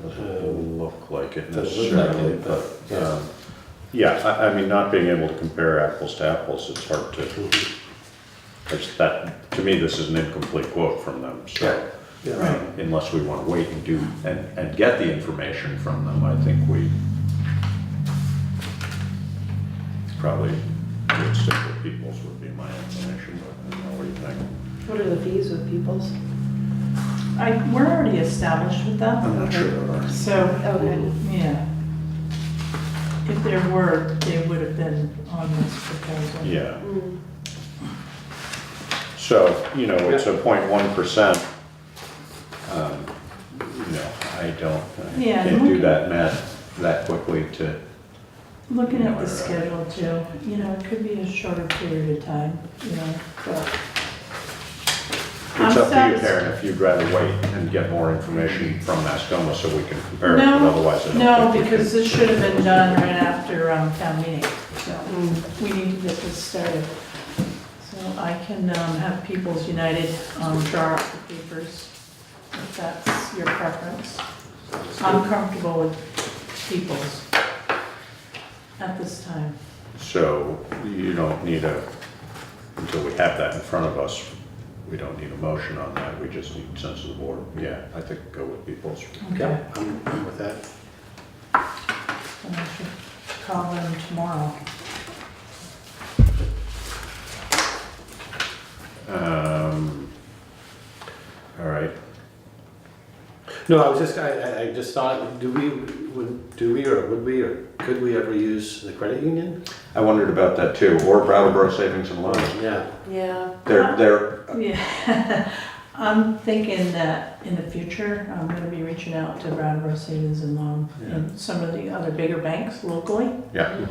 Speaker 2: Doesn't look like it
Speaker 3: Doesn't look like
Speaker 2: necessarily,
Speaker 3: it,
Speaker 2: but,
Speaker 3: yeah.
Speaker 2: yeah, I mean, not being able to compare apples to apples, it's hard to, to me, this is an incomplete quote from them, so.
Speaker 3: Yeah.
Speaker 2: Unless we want to wait and get the information from them, I think we probably would stick with Peoples would be my inclination, but I don't know what you think.
Speaker 4: What are the fees with Peoples?
Speaker 1: We're already established with them.
Speaker 2: I'm not sure there are.
Speaker 1: So,
Speaker 4: Okay.
Speaker 1: yeah. If there were, they would have been on this proposal.
Speaker 2: Yeah,
Speaker 4: Mm.
Speaker 2: so, it's a 0.1%. I
Speaker 1: Yeah,
Speaker 2: can't do
Speaker 1: look-
Speaker 2: that math that quickly to,
Speaker 1: Looking at
Speaker 2: Or-
Speaker 1: the schedule too, it could be a shorter period of time, but.
Speaker 2: it's
Speaker 1: I'm
Speaker 2: up to you,
Speaker 1: satis-
Speaker 2: Karen, if you'd rather wait and get more information from Mascoma so we can compare it,
Speaker 1: No,
Speaker 2: but otherwise I don't
Speaker 1: No,
Speaker 2: think we
Speaker 1: because
Speaker 2: can.
Speaker 1: this should have been done right after town meeting, so we need to get this started. So I can have People's United draw up the papers, if that's your preference. I'm comfortable with People's at this time.
Speaker 2: So you don't need until we have that in front of us, we don't need a motion on that, we just need sense of the board. Yeah, I think go with Peoples.
Speaker 1: Okay,
Speaker 3: I'm with that.
Speaker 1: and I should call them tomorrow.
Speaker 2: All right,
Speaker 3: No, I just thought, do we, would we, or could we ever use the credit union?
Speaker 2: I wondered about that too, or Brattleboro Savings and Loans.
Speaker 3: Yeah.
Speaker 4: Yeah.
Speaker 2: They're,
Speaker 1: Yeah, I'm thinking that in the future, I'm gonna be reaching out to Brattleboro Savings and Loan and some of the other bigger banks locally.
Speaker 2: yeah,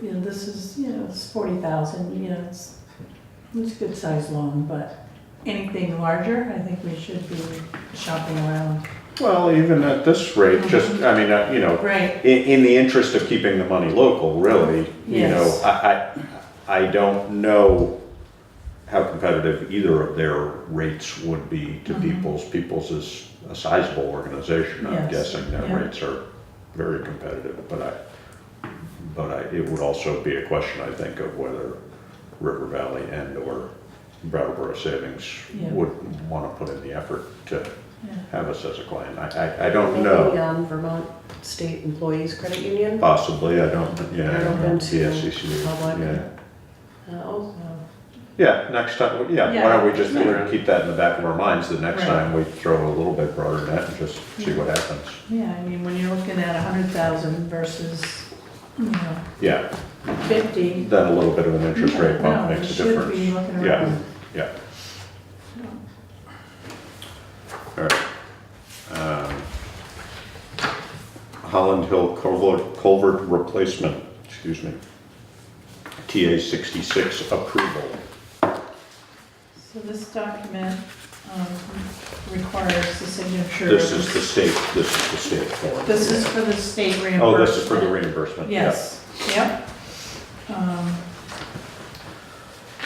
Speaker 1: This is, it's 40,000, it's a good sized loan, but anything larger, I think we should be shopping around.
Speaker 2: well, even at this rate, just, I mean,
Speaker 1: Right,
Speaker 2: in the interest of keeping the money local, really,
Speaker 1: Yes.
Speaker 2: I don't know how competitive either of their rates would be to
Speaker 1: Mhm.
Speaker 2: Peoples. Peoples is a sizable organization, I'm
Speaker 1: Yes,
Speaker 2: guessing their
Speaker 1: yeah.
Speaker 2: rates are very competitive, but it would also be a question, I think, of whether River Valley and/or Brattleboro Savings
Speaker 1: Yeah.
Speaker 2: would want to put in the effort to
Speaker 1: yeah.
Speaker 2: have us as a client. I don't
Speaker 4: Maybe,
Speaker 2: know.
Speaker 4: Vermont State Employees Credit Union.
Speaker 2: Possibly, I don't,
Speaker 4: They're open to
Speaker 2: PSCC,
Speaker 4: public.
Speaker 2: yeah.
Speaker 4: Oh,
Speaker 2: Yeah, next time, why don't we just
Speaker 1: Yeah.
Speaker 2: keep that in the back of our minds, the next
Speaker 1: Right.
Speaker 2: time we throw a little bit broader net and just see what happens.
Speaker 1: Yeah, I mean, when you're looking at 100,000 versus,
Speaker 2: Yeah,
Speaker 1: 50.
Speaker 2: then a little bit of an interest rate
Speaker 1: No,
Speaker 2: bump
Speaker 1: you
Speaker 2: makes a
Speaker 1: should
Speaker 2: difference.
Speaker 1: be looking
Speaker 2: Yeah,
Speaker 1: around.
Speaker 2: yeah. All right. Holland Hill Culvert Replacement, excuse me. TA 66 approval.
Speaker 1: So this document requires the signature.
Speaker 2: This is the state form.
Speaker 1: This is for the state reimbursement.
Speaker 2: Oh, this is for the reimbursement? Yeah.
Speaker 1: Yes, yep.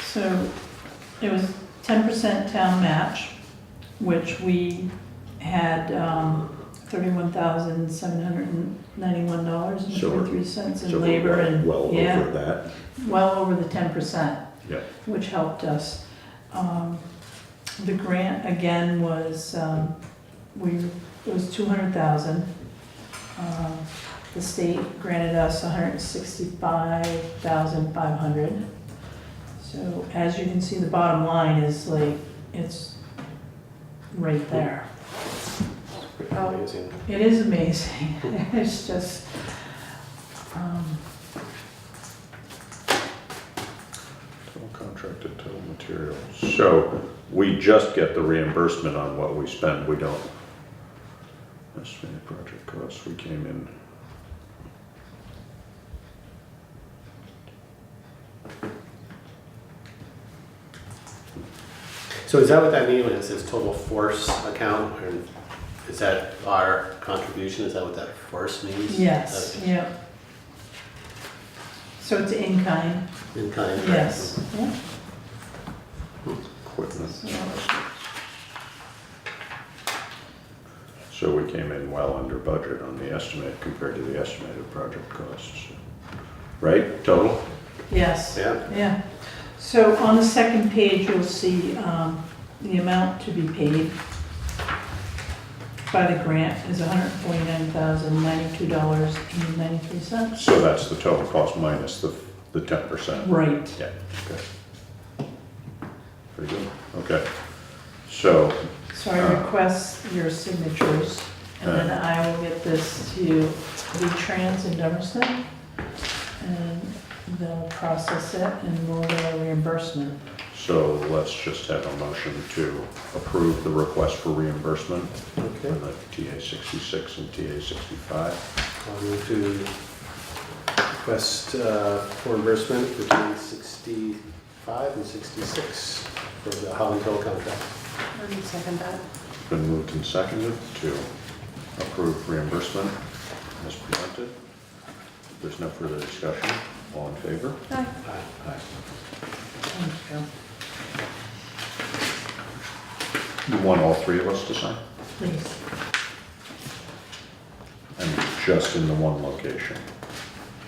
Speaker 1: So it was 10% town match, which we had $31,791.43 in labor and,
Speaker 2: Well
Speaker 1: yeah,
Speaker 2: over that.
Speaker 1: well over the 10%,
Speaker 2: Yeah.
Speaker 1: which helped us. The grant again was, it was 200,000. The state granted us 165,500. So as you can see, the bottom line is like, it's right there.
Speaker 3: Amazing.
Speaker 1: It is amazing. It's just,
Speaker 2: Total contracted, total materials. So we just get the reimbursement on what we spend. We don't. Estimated project costs, we came in.
Speaker 3: So is that what that means when it says total force account? Or is that our contribution? Is that what that force means?
Speaker 1: yes, yeah. So it's in kind,
Speaker 3: In kind? right?
Speaker 1: yes. Yeah.
Speaker 2: Equipment.
Speaker 1: So,
Speaker 2: So we came in well under budget on the estimate compared to the estimated project costs. Right, total?
Speaker 1: yes.
Speaker 3: Yeah.
Speaker 1: Yeah. So on the second page, you'll see the amount to be paid by the grant is $149,092.93.
Speaker 2: So that's the total cost minus the 10%?
Speaker 1: Right.
Speaker 2: Yeah, okay. Pretty good, okay. So,
Speaker 1: So I request your signatures, and then I will get this to V-Trans in Dummerston, and they'll process it, and we'll get a reimbursement.
Speaker 2: so let's just have a motion to approve the request for reimbursement for
Speaker 3: Okay.
Speaker 2: the TA 66 and TA 65.
Speaker 3: I'll move to request for reimbursement for T 65 and 66 for the Holland Hill contract.
Speaker 4: I would second that.
Speaker 2: It's been moved and seconded to approve reimbursement as presented. If there's no further discussion, all in favor?
Speaker 4: Aye.
Speaker 2: Aye.
Speaker 1: Thank you.
Speaker 2: You want all three of us to sign?
Speaker 1: Please.
Speaker 2: And just in the one location?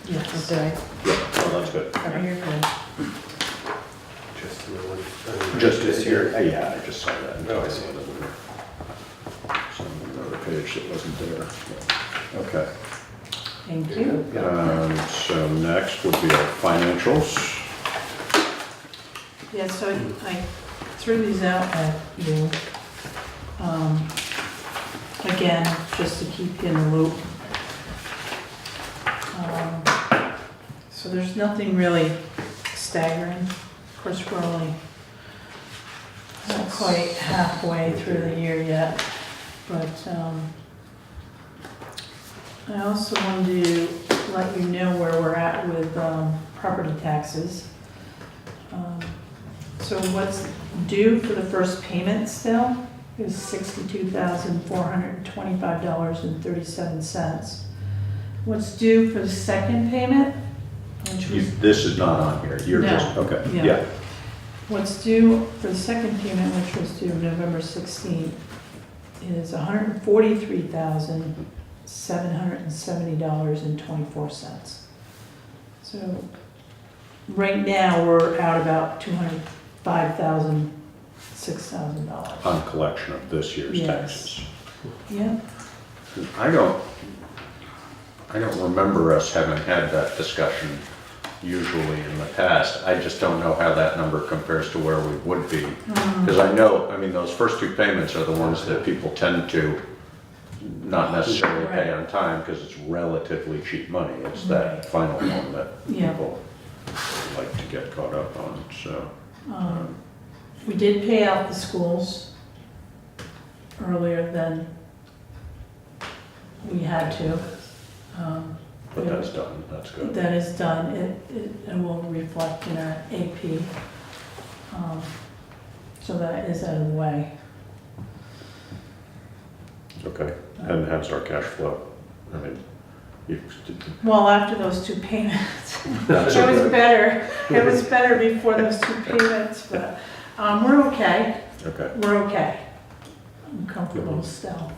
Speaker 1: Yes.
Speaker 4: Did I?
Speaker 2: Yep, oh, that's good.
Speaker 1: Oh, you're good.
Speaker 3: Just the one.
Speaker 2: Just this year? Yeah, I just saw that.
Speaker 3: Oh, I see.
Speaker 2: Some another page that wasn't there. Okay.
Speaker 1: Thank you.
Speaker 2: So next would be our financials.
Speaker 1: Yeah, so I threw these out at you. Again, just to keep you in the loop. So there's nothing really staggering. Of course, we're only not quite halfway through the year yet, but I also wanted to let you know where we're at with property taxes. So what's due for the first payment still is $62,425.37. What's due for the second payment, which was,
Speaker 2: This is not on here, you're
Speaker 1: No.
Speaker 2: just, okay,
Speaker 1: Yeah.
Speaker 2: yeah.
Speaker 1: what's due for the second payment, which was due November 16th, is $143,770.24. So right now, we're out about $205,000, $6,000.
Speaker 2: On collection of this year's
Speaker 1: Yes.
Speaker 2: taxes.
Speaker 1: Yeah,
Speaker 2: I don't remember us having had that discussion usually in the past. I just don't know how that number compares to where we would be. Because I know, I mean, those first two payments are the ones that people tend to not necessarily pay on time because it's relatively cheap money. It's that final one that
Speaker 1: Yeah.
Speaker 2: people like to get caught up on, so.
Speaker 1: we did pay out the schools earlier than we had to.
Speaker 2: But that's done, that's good.
Speaker 1: That is done. It will reflect in our AP. So that is out of the way.
Speaker 2: Okay, and how's our cash flow? I mean, you,
Speaker 1: Well, after those two payments,
Speaker 2: Not
Speaker 1: it
Speaker 2: so
Speaker 1: was
Speaker 2: good.
Speaker 1: better. It was better before those two payments, but we're okay.
Speaker 2: okay.
Speaker 1: We're okay. I'm comfortable still.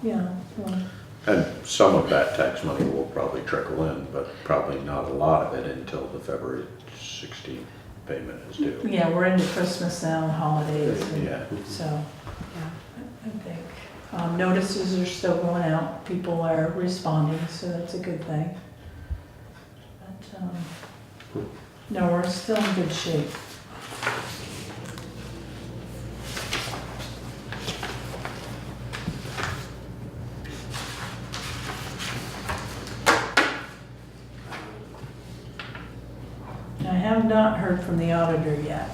Speaker 1: Yeah, well,
Speaker 2: And some of that tax money will probably trickle in, but probably not a lot of it until the February 16th payment is due.
Speaker 1: yeah, we're into Christmas now, and holidays, and
Speaker 2: Yeah.
Speaker 1: so, yeah, I think. Notices are still going out, people are responding, so that's a good thing. But, no, we're still in good shape. I have not heard from the auditor yet.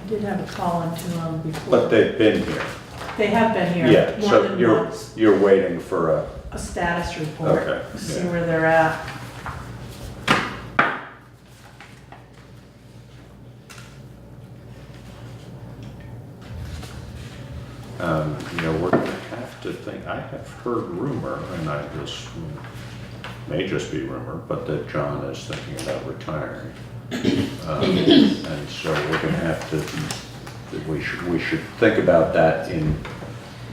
Speaker 1: I did have a call into them before.
Speaker 2: But they've been here.
Speaker 1: They have been here
Speaker 2: Yeah,
Speaker 1: more
Speaker 2: so
Speaker 1: than
Speaker 2: you're,
Speaker 1: once.
Speaker 2: you're waiting for
Speaker 1: A status report,
Speaker 2: Okay,
Speaker 1: see
Speaker 2: yeah.
Speaker 1: where they're at.
Speaker 2: you know, we're gonna have to think, I have heard rumor, and I just, may just be rumor, but that John is thinking about retiring. And so we're gonna have to, we should think about that in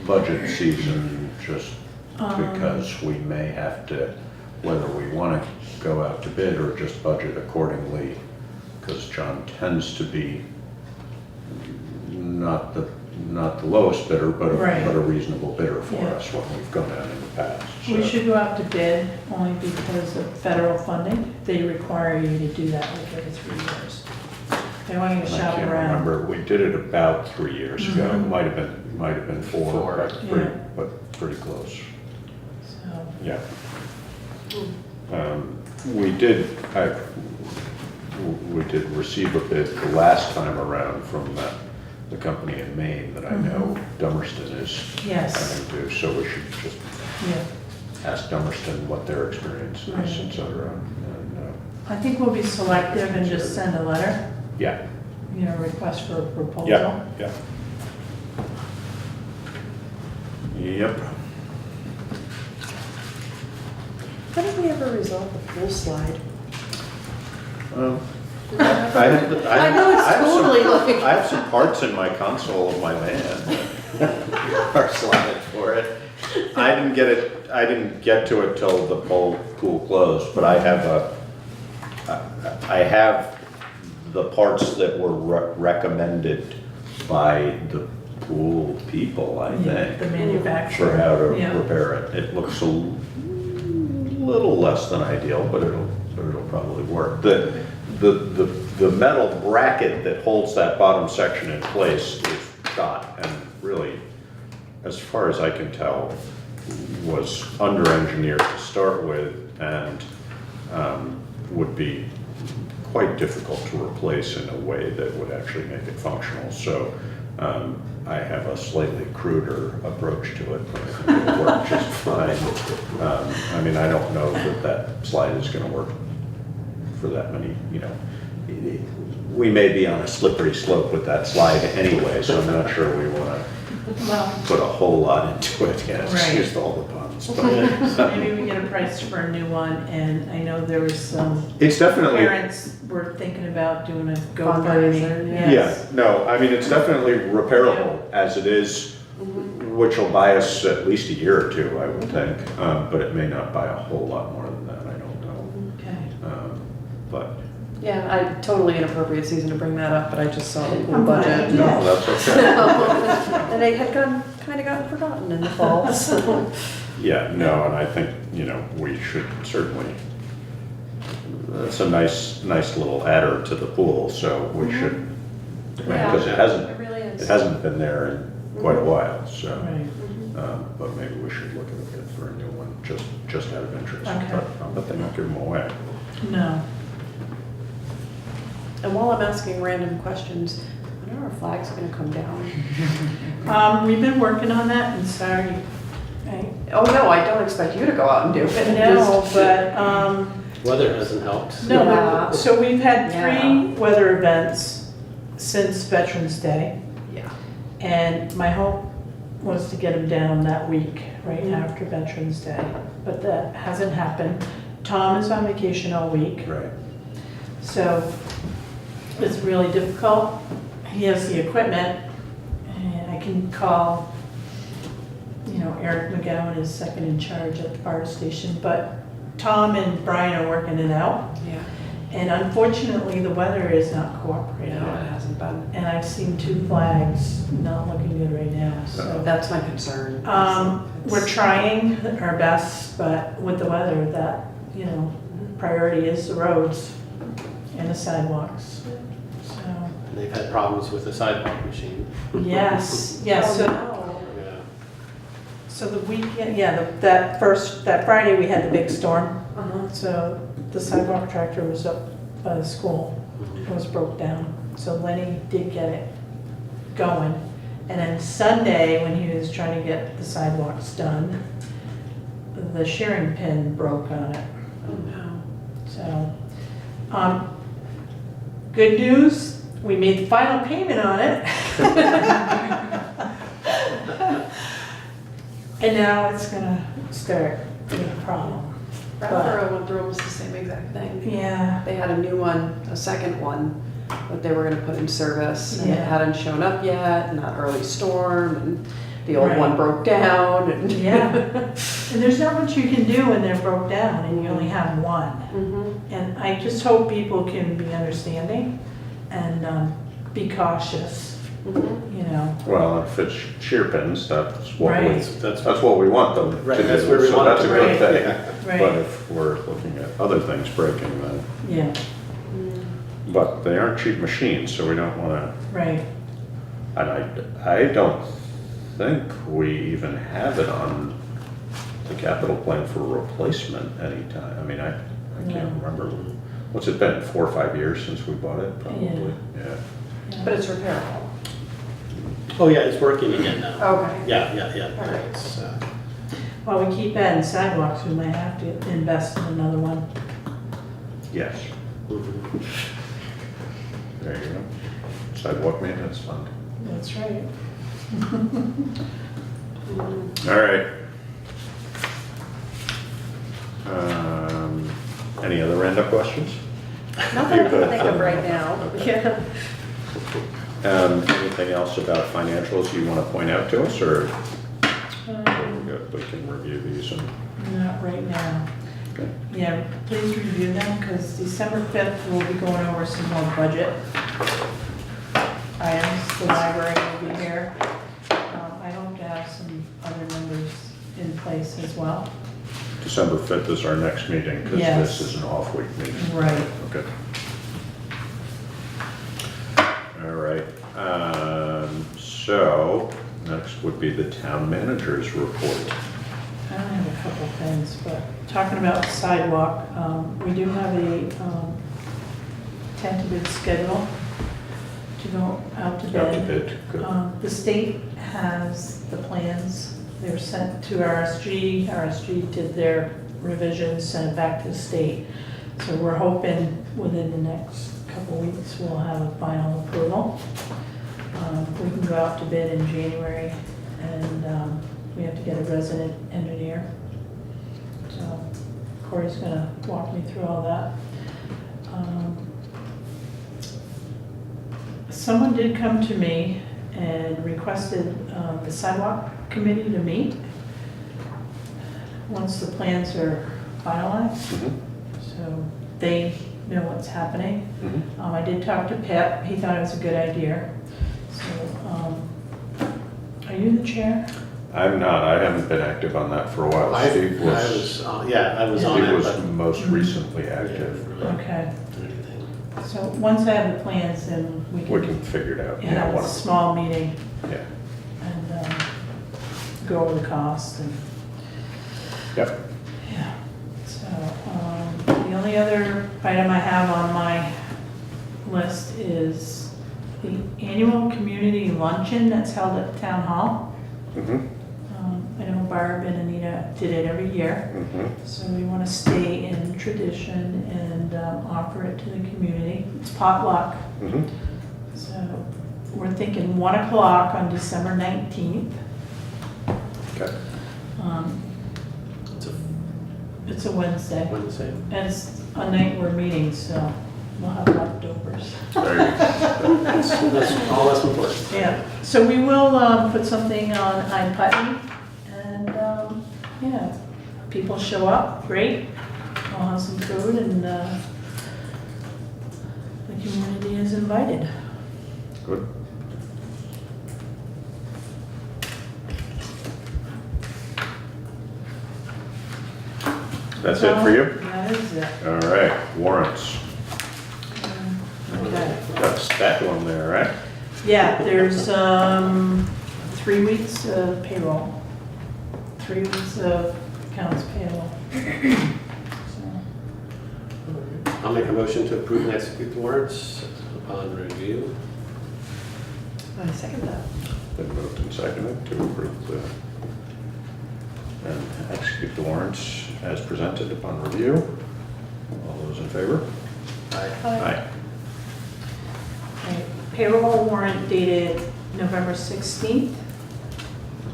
Speaker 2: budget season, just because we may have to, whether we wanna go out to bid or just budget accordingly, because John tends to be not the lowest bidder, but
Speaker 1: Right.
Speaker 2: a reasonable bidder for
Speaker 1: Yeah.
Speaker 2: us when we've gone out in the past.
Speaker 1: We
Speaker 2: so.
Speaker 1: should go out to bid only because of federal funding. They require you to do that like every 3 years. They want you to
Speaker 2: And I
Speaker 1: shop
Speaker 2: can't
Speaker 1: around.
Speaker 2: remember, we did it about 3 years ago, it might have been four,
Speaker 1: Yeah.
Speaker 2: but pretty close,
Speaker 1: So,
Speaker 2: yeah. We did receive a bid the last time around from the company in Maine that I know Dummerston is
Speaker 1: yes,
Speaker 2: having to, so we should just
Speaker 1: yeah.
Speaker 2: ask Dummerston what their experience is,
Speaker 1: Right.
Speaker 2: et cetera. And,
Speaker 1: I think we'll be selective and just send a letter,
Speaker 2: yeah,
Speaker 1: request for a proposal.
Speaker 2: yeah, yeah. Yep.
Speaker 4: How did we ever resolve the pool slide?
Speaker 2: I
Speaker 4: know it's totally like-
Speaker 2: I have some parts in my console of my van that are slotted for it. I didn't get to it till the pool closed, but I have the parts that were recommended by the pool people, I
Speaker 1: Yeah,
Speaker 2: think.
Speaker 1: the manufacturer.
Speaker 2: For how to
Speaker 1: Yeah.
Speaker 2: repair it. It looks a little less than ideal, but it'll probably work. The metal bracket that holds that bottom section in place is shot and really, as far as I can tell, was under-engineered to start with and would be quite difficult to replace in a way that would actually make it functional. So I have a slightly cruder approach to it, but I think it'll work just fine. I mean, I don't know that slide is gonna work for that many, we may be on a slippery slope with that slide anyway, so I'm not sure we wanna
Speaker 1: Well,
Speaker 2: put a whole lot into it,
Speaker 1: Right.
Speaker 2: excuse all the puns. But
Speaker 1: maybe we get a price for a new one, and I know there was some
Speaker 2: it's definitely,
Speaker 1: parents were thinking about doing a GoFundMe.
Speaker 4: Fundraiser,
Speaker 2: yeah,
Speaker 1: Yes.
Speaker 2: no, I mean, it's definitely repairable as it is, which will buy us at least a year or two, I would think, but it may not buy a whole lot more than that, I don't know.
Speaker 1: Okay.
Speaker 2: But,
Speaker 4: Yeah, I totally inappropriate season to bring that up, but I just saw the pool
Speaker 1: I'm glad
Speaker 4: budget.
Speaker 1: you did.
Speaker 2: no, that's okay.
Speaker 4: And they had kind of gotten forgotten in the fall, so.
Speaker 2: Yeah, no, and I think, we should certainly, that's a nice little adder to the pool, so we should, because it
Speaker 4: really is.
Speaker 2: hasn't been there in quite a while, so.
Speaker 1: Right.
Speaker 2: But maybe we should look at a bid for a new one, just out of interest.
Speaker 1: Okay.
Speaker 2: But they don't give them away.
Speaker 1: No.
Speaker 4: And while I'm asking random questions, when are our flags gonna come down?
Speaker 1: We've been working on that, and sorry,
Speaker 4: Oh, no, I don't expect you to go out and do it.
Speaker 1: no, but,
Speaker 3: Weather hasn't helped.
Speaker 1: no,
Speaker 4: Yeah.
Speaker 1: so we've had
Speaker 4: Yeah.
Speaker 1: 3 weather events since Veterans Day,
Speaker 4: Yeah.
Speaker 1: and my hope was to get them down that week, right after Veterans Day, but that hasn't happened. Tom is on vacation all week,
Speaker 2: Right.
Speaker 1: so it's really difficult. He has the equipment, and I can call, you know, Eric McGowan is second in charge at the fire station, but Tom and Brian are working it out.
Speaker 4: Yeah.
Speaker 1: And unfortunately, the weather is not cooperating.
Speaker 4: No, it hasn't been.
Speaker 1: And I've seen 2 flags not looking good right now, so.
Speaker 4: That's my concern.
Speaker 1: We're trying our best, but with the weather, that, you know, priority is the roads and the sidewalks. So,
Speaker 3: And they've had problems with the sidewalk machine.
Speaker 1: yes, yes, so,
Speaker 3: Yeah.
Speaker 1: so the weekend, yeah, that Friday, we had the big storm. So the sidewalk tractor was up by the school, it was broke down. So Lenny did get it going. And then Sunday, when he was trying to get the sidewalks done, the shearing pin broke on it.
Speaker 4: Oh, no.
Speaker 1: So, good news, we made the final payment on it. And now it's gonna start being a problem.
Speaker 4: Brattleboro went through almost the same exact thing.
Speaker 1: Yeah,
Speaker 4: They had a new one, a second one, that they were gonna put in service, and it
Speaker 1: Yeah.
Speaker 4: hadn't shown up yet, and that early storm, and the old
Speaker 1: Right.
Speaker 4: one broke down, and.
Speaker 1: yeah. And there's not much you can do when they're broke down and you only have one.
Speaker 4: Mhm.
Speaker 1: And I just hope people can be understanding and be cautious,
Speaker 4: Mhm.
Speaker 1: you know.
Speaker 2: Well, if it's shear pins, that's what we,
Speaker 1: Right.
Speaker 2: that's what we want them to
Speaker 3: Right,
Speaker 2: do.
Speaker 3: that's where we
Speaker 2: So
Speaker 3: want
Speaker 2: that's a
Speaker 3: it.
Speaker 2: good
Speaker 1: Right.
Speaker 2: thing.
Speaker 1: Right.
Speaker 2: But if we're looking at other things breaking, then,
Speaker 1: Yeah,
Speaker 2: but they aren't cheap machines, so we don't wanna,
Speaker 1: right.
Speaker 2: and I don't think we even have it on the capital plan for replacement anytime. I mean, I can't
Speaker 1: No.
Speaker 2: remember. What's it been, 4 or 5 years since we bought it, probably? Yeah.
Speaker 4: But it's repairable.
Speaker 3: Oh, yeah, it's working again now.
Speaker 4: Okay.
Speaker 3: Yeah.
Speaker 4: All right.
Speaker 3: It's,
Speaker 1: While we keep adding sidewalks, we might have to invest in another one.
Speaker 2: Yes,
Speaker 3: mhm.
Speaker 2: there you go. Sidewalk maintenance fund.
Speaker 1: That's right.
Speaker 2: All right. Any other random questions?
Speaker 4: Nothing I
Speaker 2: You
Speaker 4: can
Speaker 2: could,
Speaker 4: think of right now.
Speaker 2: okay.
Speaker 4: Yeah.
Speaker 2: Anything else about financials you want to point out to us, or we can review these and,
Speaker 1: Not right now.
Speaker 2: okay.
Speaker 1: Yeah, please review them, because December 5th, we'll be going over some more budget items. The library will be here. I hope to have some other numbers in place as well.
Speaker 2: December 5th is our next meeting, because
Speaker 1: Yes.
Speaker 2: this is an off-week meeting.
Speaker 1: Right.
Speaker 2: Okay. All right. So, next would be the town manager's report.
Speaker 1: I only have a couple things, but talking about sidewalk, we do have a tentative schedule to go out to
Speaker 2: Out to
Speaker 1: bid.
Speaker 2: bid, good.
Speaker 1: The state has the plans. They were sent to RSG. RSG did their revisions, sent it back to the state. So we're hoping within the next couple weeks, we'll have a final approval. We can go out to bid in January, and we have to get a resident engineer. So Corey's gonna walk me through all that. Someone did come to me and requested the sidewalk committee to meet once the plans are finalized,
Speaker 2: Mhm,
Speaker 1: so they know what's happening.
Speaker 2: mhm.
Speaker 1: I did talk to Pip, he thought it was a good idea. So, are you the chair?
Speaker 2: I'm not, I haven't been active on that for a while.
Speaker 3: I
Speaker 2: Steve was,
Speaker 3: was, yeah, I was on
Speaker 2: Steve
Speaker 3: it,
Speaker 2: was
Speaker 3: but.
Speaker 2: most recently
Speaker 3: I
Speaker 2: active.
Speaker 3: didn't really
Speaker 1: Okay,
Speaker 3: do anything.
Speaker 1: so once I have the plans, then we
Speaker 2: We can
Speaker 1: can
Speaker 2: figure it out.
Speaker 1: have a
Speaker 2: one-
Speaker 1: small meeting
Speaker 2: Yeah,
Speaker 1: and go over the cost and,
Speaker 2: yep.
Speaker 1: yeah. So, the only other item I have on my list is the annual community luncheon that's held at Town Hall.
Speaker 2: Mhm,
Speaker 1: I know Barb and Anita did it every year,
Speaker 2: mhm.
Speaker 1: so we want to stay in tradition and offer it to the community. It's potluck,
Speaker 2: Mhm.
Speaker 1: so we're thinking 1 o'clock on December 19th.
Speaker 2: Okay.
Speaker 3: It's a
Speaker 1: It's a Wednesday,
Speaker 3: Wednesday.
Speaker 1: and it's a night we're meeting, so we'll have leftovers.
Speaker 2: There you go.
Speaker 3: That's all that's important.
Speaker 1: Yeah, so we will put something on Putney, and yeah, people show up, great. We'll have some food, and the community is invited.
Speaker 2: Good. That's it for you?
Speaker 1: That is it.
Speaker 2: All right, warrants.
Speaker 1: Okay.
Speaker 2: Got a stack of them there, right?
Speaker 1: Yeah, there's 3 weeks of payroll, 3 weeks of accounts payable. So,
Speaker 3: I'll make a motion to approve and execute the warrants upon review.
Speaker 4: I second that.
Speaker 2: Been moved and seconded to approve the, and execute the warrants as presented upon review. All those in favor?
Speaker 3: Aye.
Speaker 2: Aye.
Speaker 1: right, payroll warrant dated November 16th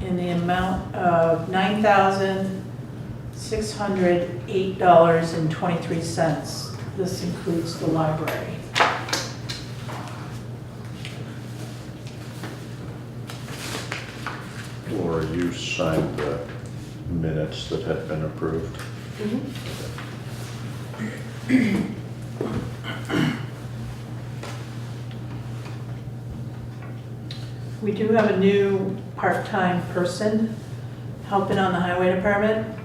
Speaker 1: in the amount of $9,608.23. This includes the library.
Speaker 2: Laura, you signed the minutes that had been approved.
Speaker 1: We do have a new part-time person helping on the highway department,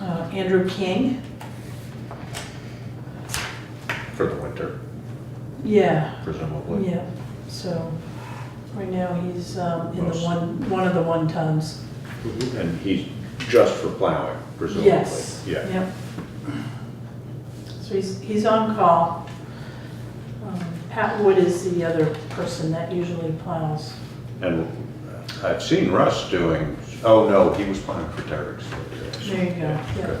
Speaker 1: Andrew King.
Speaker 2: For the winter,
Speaker 1: Yeah,
Speaker 2: presumably.
Speaker 1: yeah, so right now he's in the
Speaker 2: Most-
Speaker 1: one of the 1 tons.
Speaker 2: And he's just for plowing, presumably?
Speaker 1: Yes.
Speaker 2: Yeah.
Speaker 1: Yep. So he's on call. Pat Wood is the other person that usually plows.
Speaker 2: And I've seen Russ doing, oh no, he was plowing for Derek's.
Speaker 1: There you go, yeah.
Speaker 2: Good.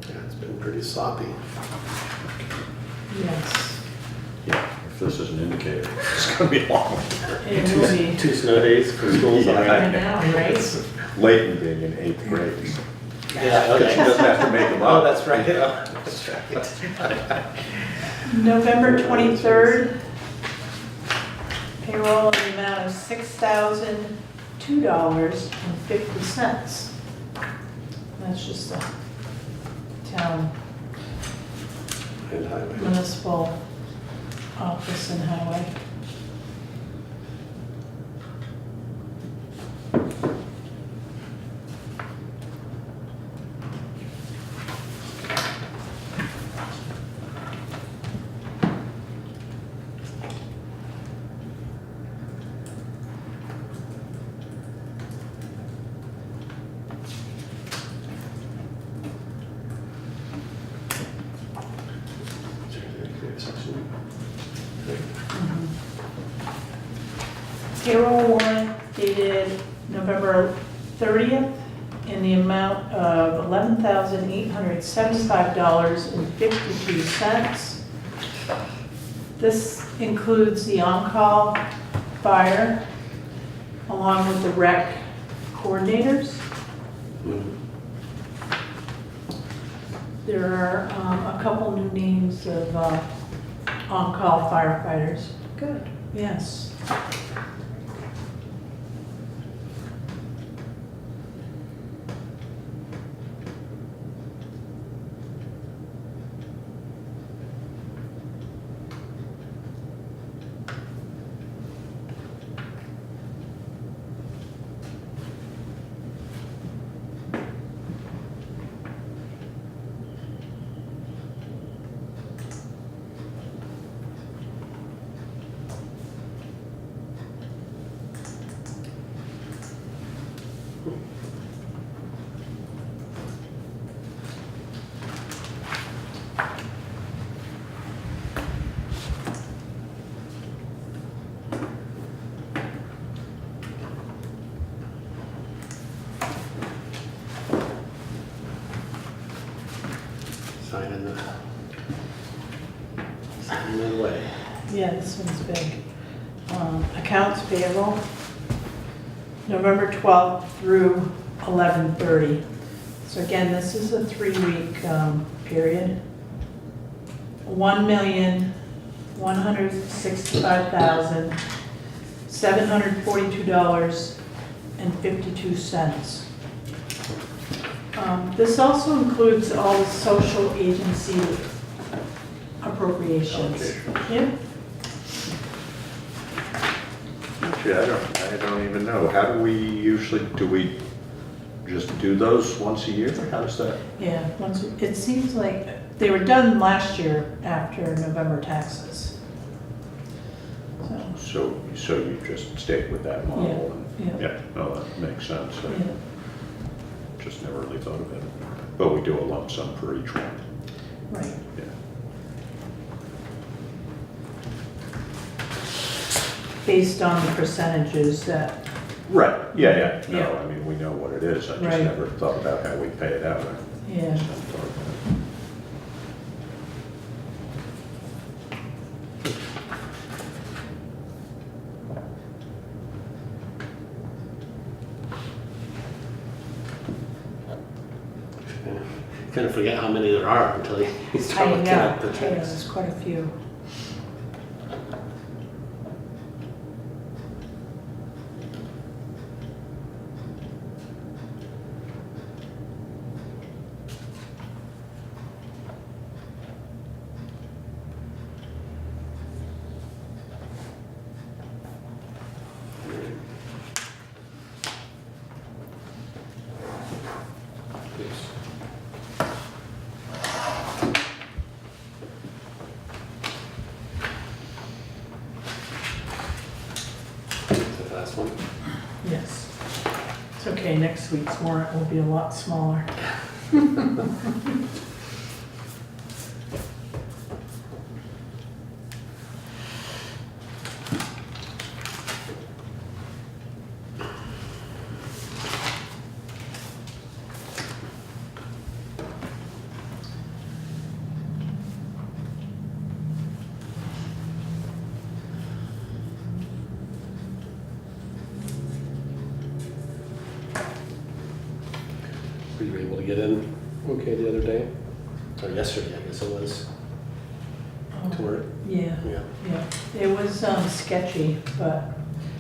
Speaker 3: Yeah, it's been pretty sloppy.
Speaker 1: Yes,
Speaker 2: Yeah, if this is an indicator, it's gonna be a long winter.
Speaker 1: it will be.
Speaker 3: 2 snow days for schools.
Speaker 2: Yeah.
Speaker 1: I know, right?
Speaker 2: Leighton being in 8th grade.
Speaker 3: Yeah,
Speaker 2: But she doesn't have to make them
Speaker 3: Oh,
Speaker 2: up.
Speaker 3: that's right. That's right.
Speaker 1: November 23rd, payroll in the amount of $6,002.50. That's just the town
Speaker 3: And highway.
Speaker 1: municipal office and highway. Payroll warrant dated November 30th in the amount of $11,875.53. This includes the on-call fire along with the rec coordinators. There are a couple new names of on-call firefighters.
Speaker 4: Good.
Speaker 1: Yes. this one's big. Accounts payable, November 12th through 11/30. So again, this is a 3-week period. $1,165,742.52. This also includes all the social agency appropriations. Yeah.
Speaker 2: Actually, I don't even know. How do we just do those once a year? How does that?
Speaker 1: Yeah, it seems like they were done last year after November taxes.
Speaker 2: So you just stayed with that model?
Speaker 1: Yeah.
Speaker 2: Yeah, no, that makes sense. I
Speaker 1: Yeah.
Speaker 2: just never really thought of it. But we do a lump sum for each one.
Speaker 1: Right.
Speaker 2: Yeah.
Speaker 1: Based on the percentages that,
Speaker 2: Right, yeah. No,
Speaker 1: Yeah.
Speaker 2: I mean, we know what it is. I just
Speaker 1: Right.
Speaker 2: never thought about how we pay it out.
Speaker 1: yeah.
Speaker 2: Just hadn't thought about it.
Speaker 3: You kind of forget how many there are until you start
Speaker 1: I
Speaker 3: looking
Speaker 1: know,
Speaker 3: at the
Speaker 1: yeah,
Speaker 3: checks.
Speaker 1: there's quite a few.
Speaker 3: The last one.
Speaker 1: Yes. It's okay, next week's warrant will be a lot smaller.
Speaker 3: Were you able to get in okay the other day? Or yesterday, I guess it was, to work?
Speaker 1: Yeah,
Speaker 3: Yeah.
Speaker 1: yeah. It was sketchy, but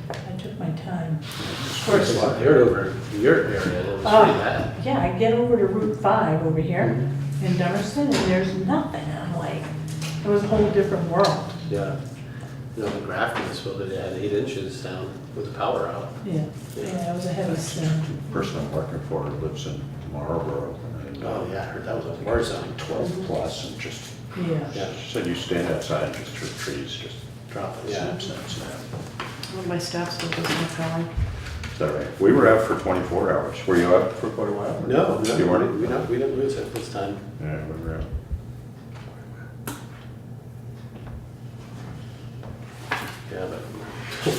Speaker 1: I took my time. Of course,
Speaker 3: Well, I heard over in your area, it was
Speaker 1: Oh.
Speaker 3: pretty bad.
Speaker 1: yeah, I get over to Route 5 over here in Dummerston, and there's nothing. I'm like, it was a whole different world.
Speaker 3: Yeah. You know, the Grafton facility had 8 inches down with the power out.
Speaker 1: Yeah, yeah, it was a heavy storm.
Speaker 2: The person I'm working for lives in Marlboro. And,
Speaker 3: Oh, yeah, I heard that was a war zone.
Speaker 2: 12 plus and just,
Speaker 1: Yeah.
Speaker 3: Yeah.
Speaker 2: said you stand outside and just hear trees just dropping,
Speaker 3: Yeah.
Speaker 2: snap, snap, snap.
Speaker 4: One of my staff still doesn't have power.
Speaker 2: Is that right? We were out for 24 hours. Were you out for quite a while?
Speaker 3: No,
Speaker 2: You weren't?
Speaker 3: we didn't lose it this time.
Speaker 2: Yeah, we were out.
Speaker 3: Yeah, but
Speaker 1: Yeah.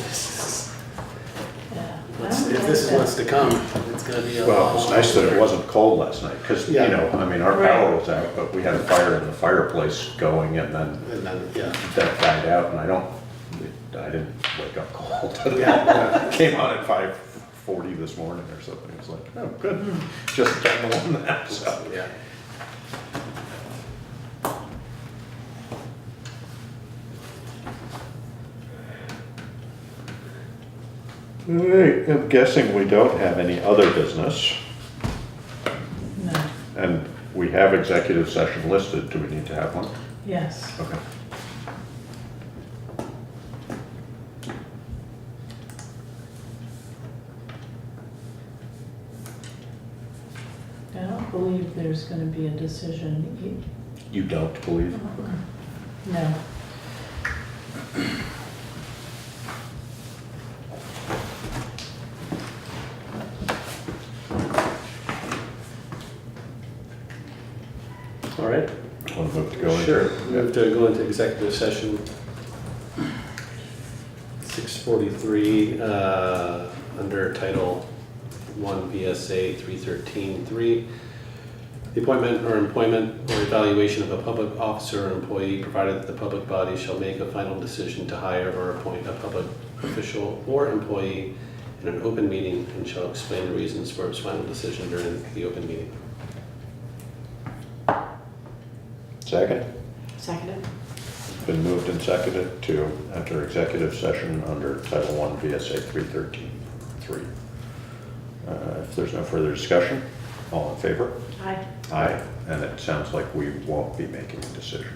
Speaker 3: if this is what's to come, it's gonna be a long.
Speaker 2: Well, it's nice that it wasn't cold last night, because,
Speaker 3: Yeah.
Speaker 2: I mean, our power was out, but we had a fire in the fireplace going, and then
Speaker 3: And then, yeah.
Speaker 2: that died out, and I didn't wake up cold.
Speaker 3: Yeah.
Speaker 2: Came on at 5:40 this morning or something, it was like, oh, good, just kind of on that, so.
Speaker 3: Yeah.
Speaker 2: All right, I'm guessing we don't have any other business,
Speaker 1: No,
Speaker 2: and we have executive session listed, do we need to have one?
Speaker 1: yes.
Speaker 2: Okay.
Speaker 1: I don't believe there's gonna be a decision.
Speaker 2: You don't believe?
Speaker 1: No.
Speaker 3: All right.
Speaker 2: Want to move to go into?
Speaker 3: Sure. Move to go into executive session. 6:43, under Title 1 VSA 313-3. The appointment or employment or evaluation of a public officer or employee, provided that the public body shall make a final decision to hire or appoint a public official or employee in an open meeting and shall explain the reasons for its final decision during the open meeting.
Speaker 2: Second?
Speaker 4: Seconded.
Speaker 2: Been moved and seconded to enter executive session under Title I VSA 313.3. If there's no further discussion, all in favor?
Speaker 4: Aye.
Speaker 2: Aye. And it sounds like we won't be making a decision.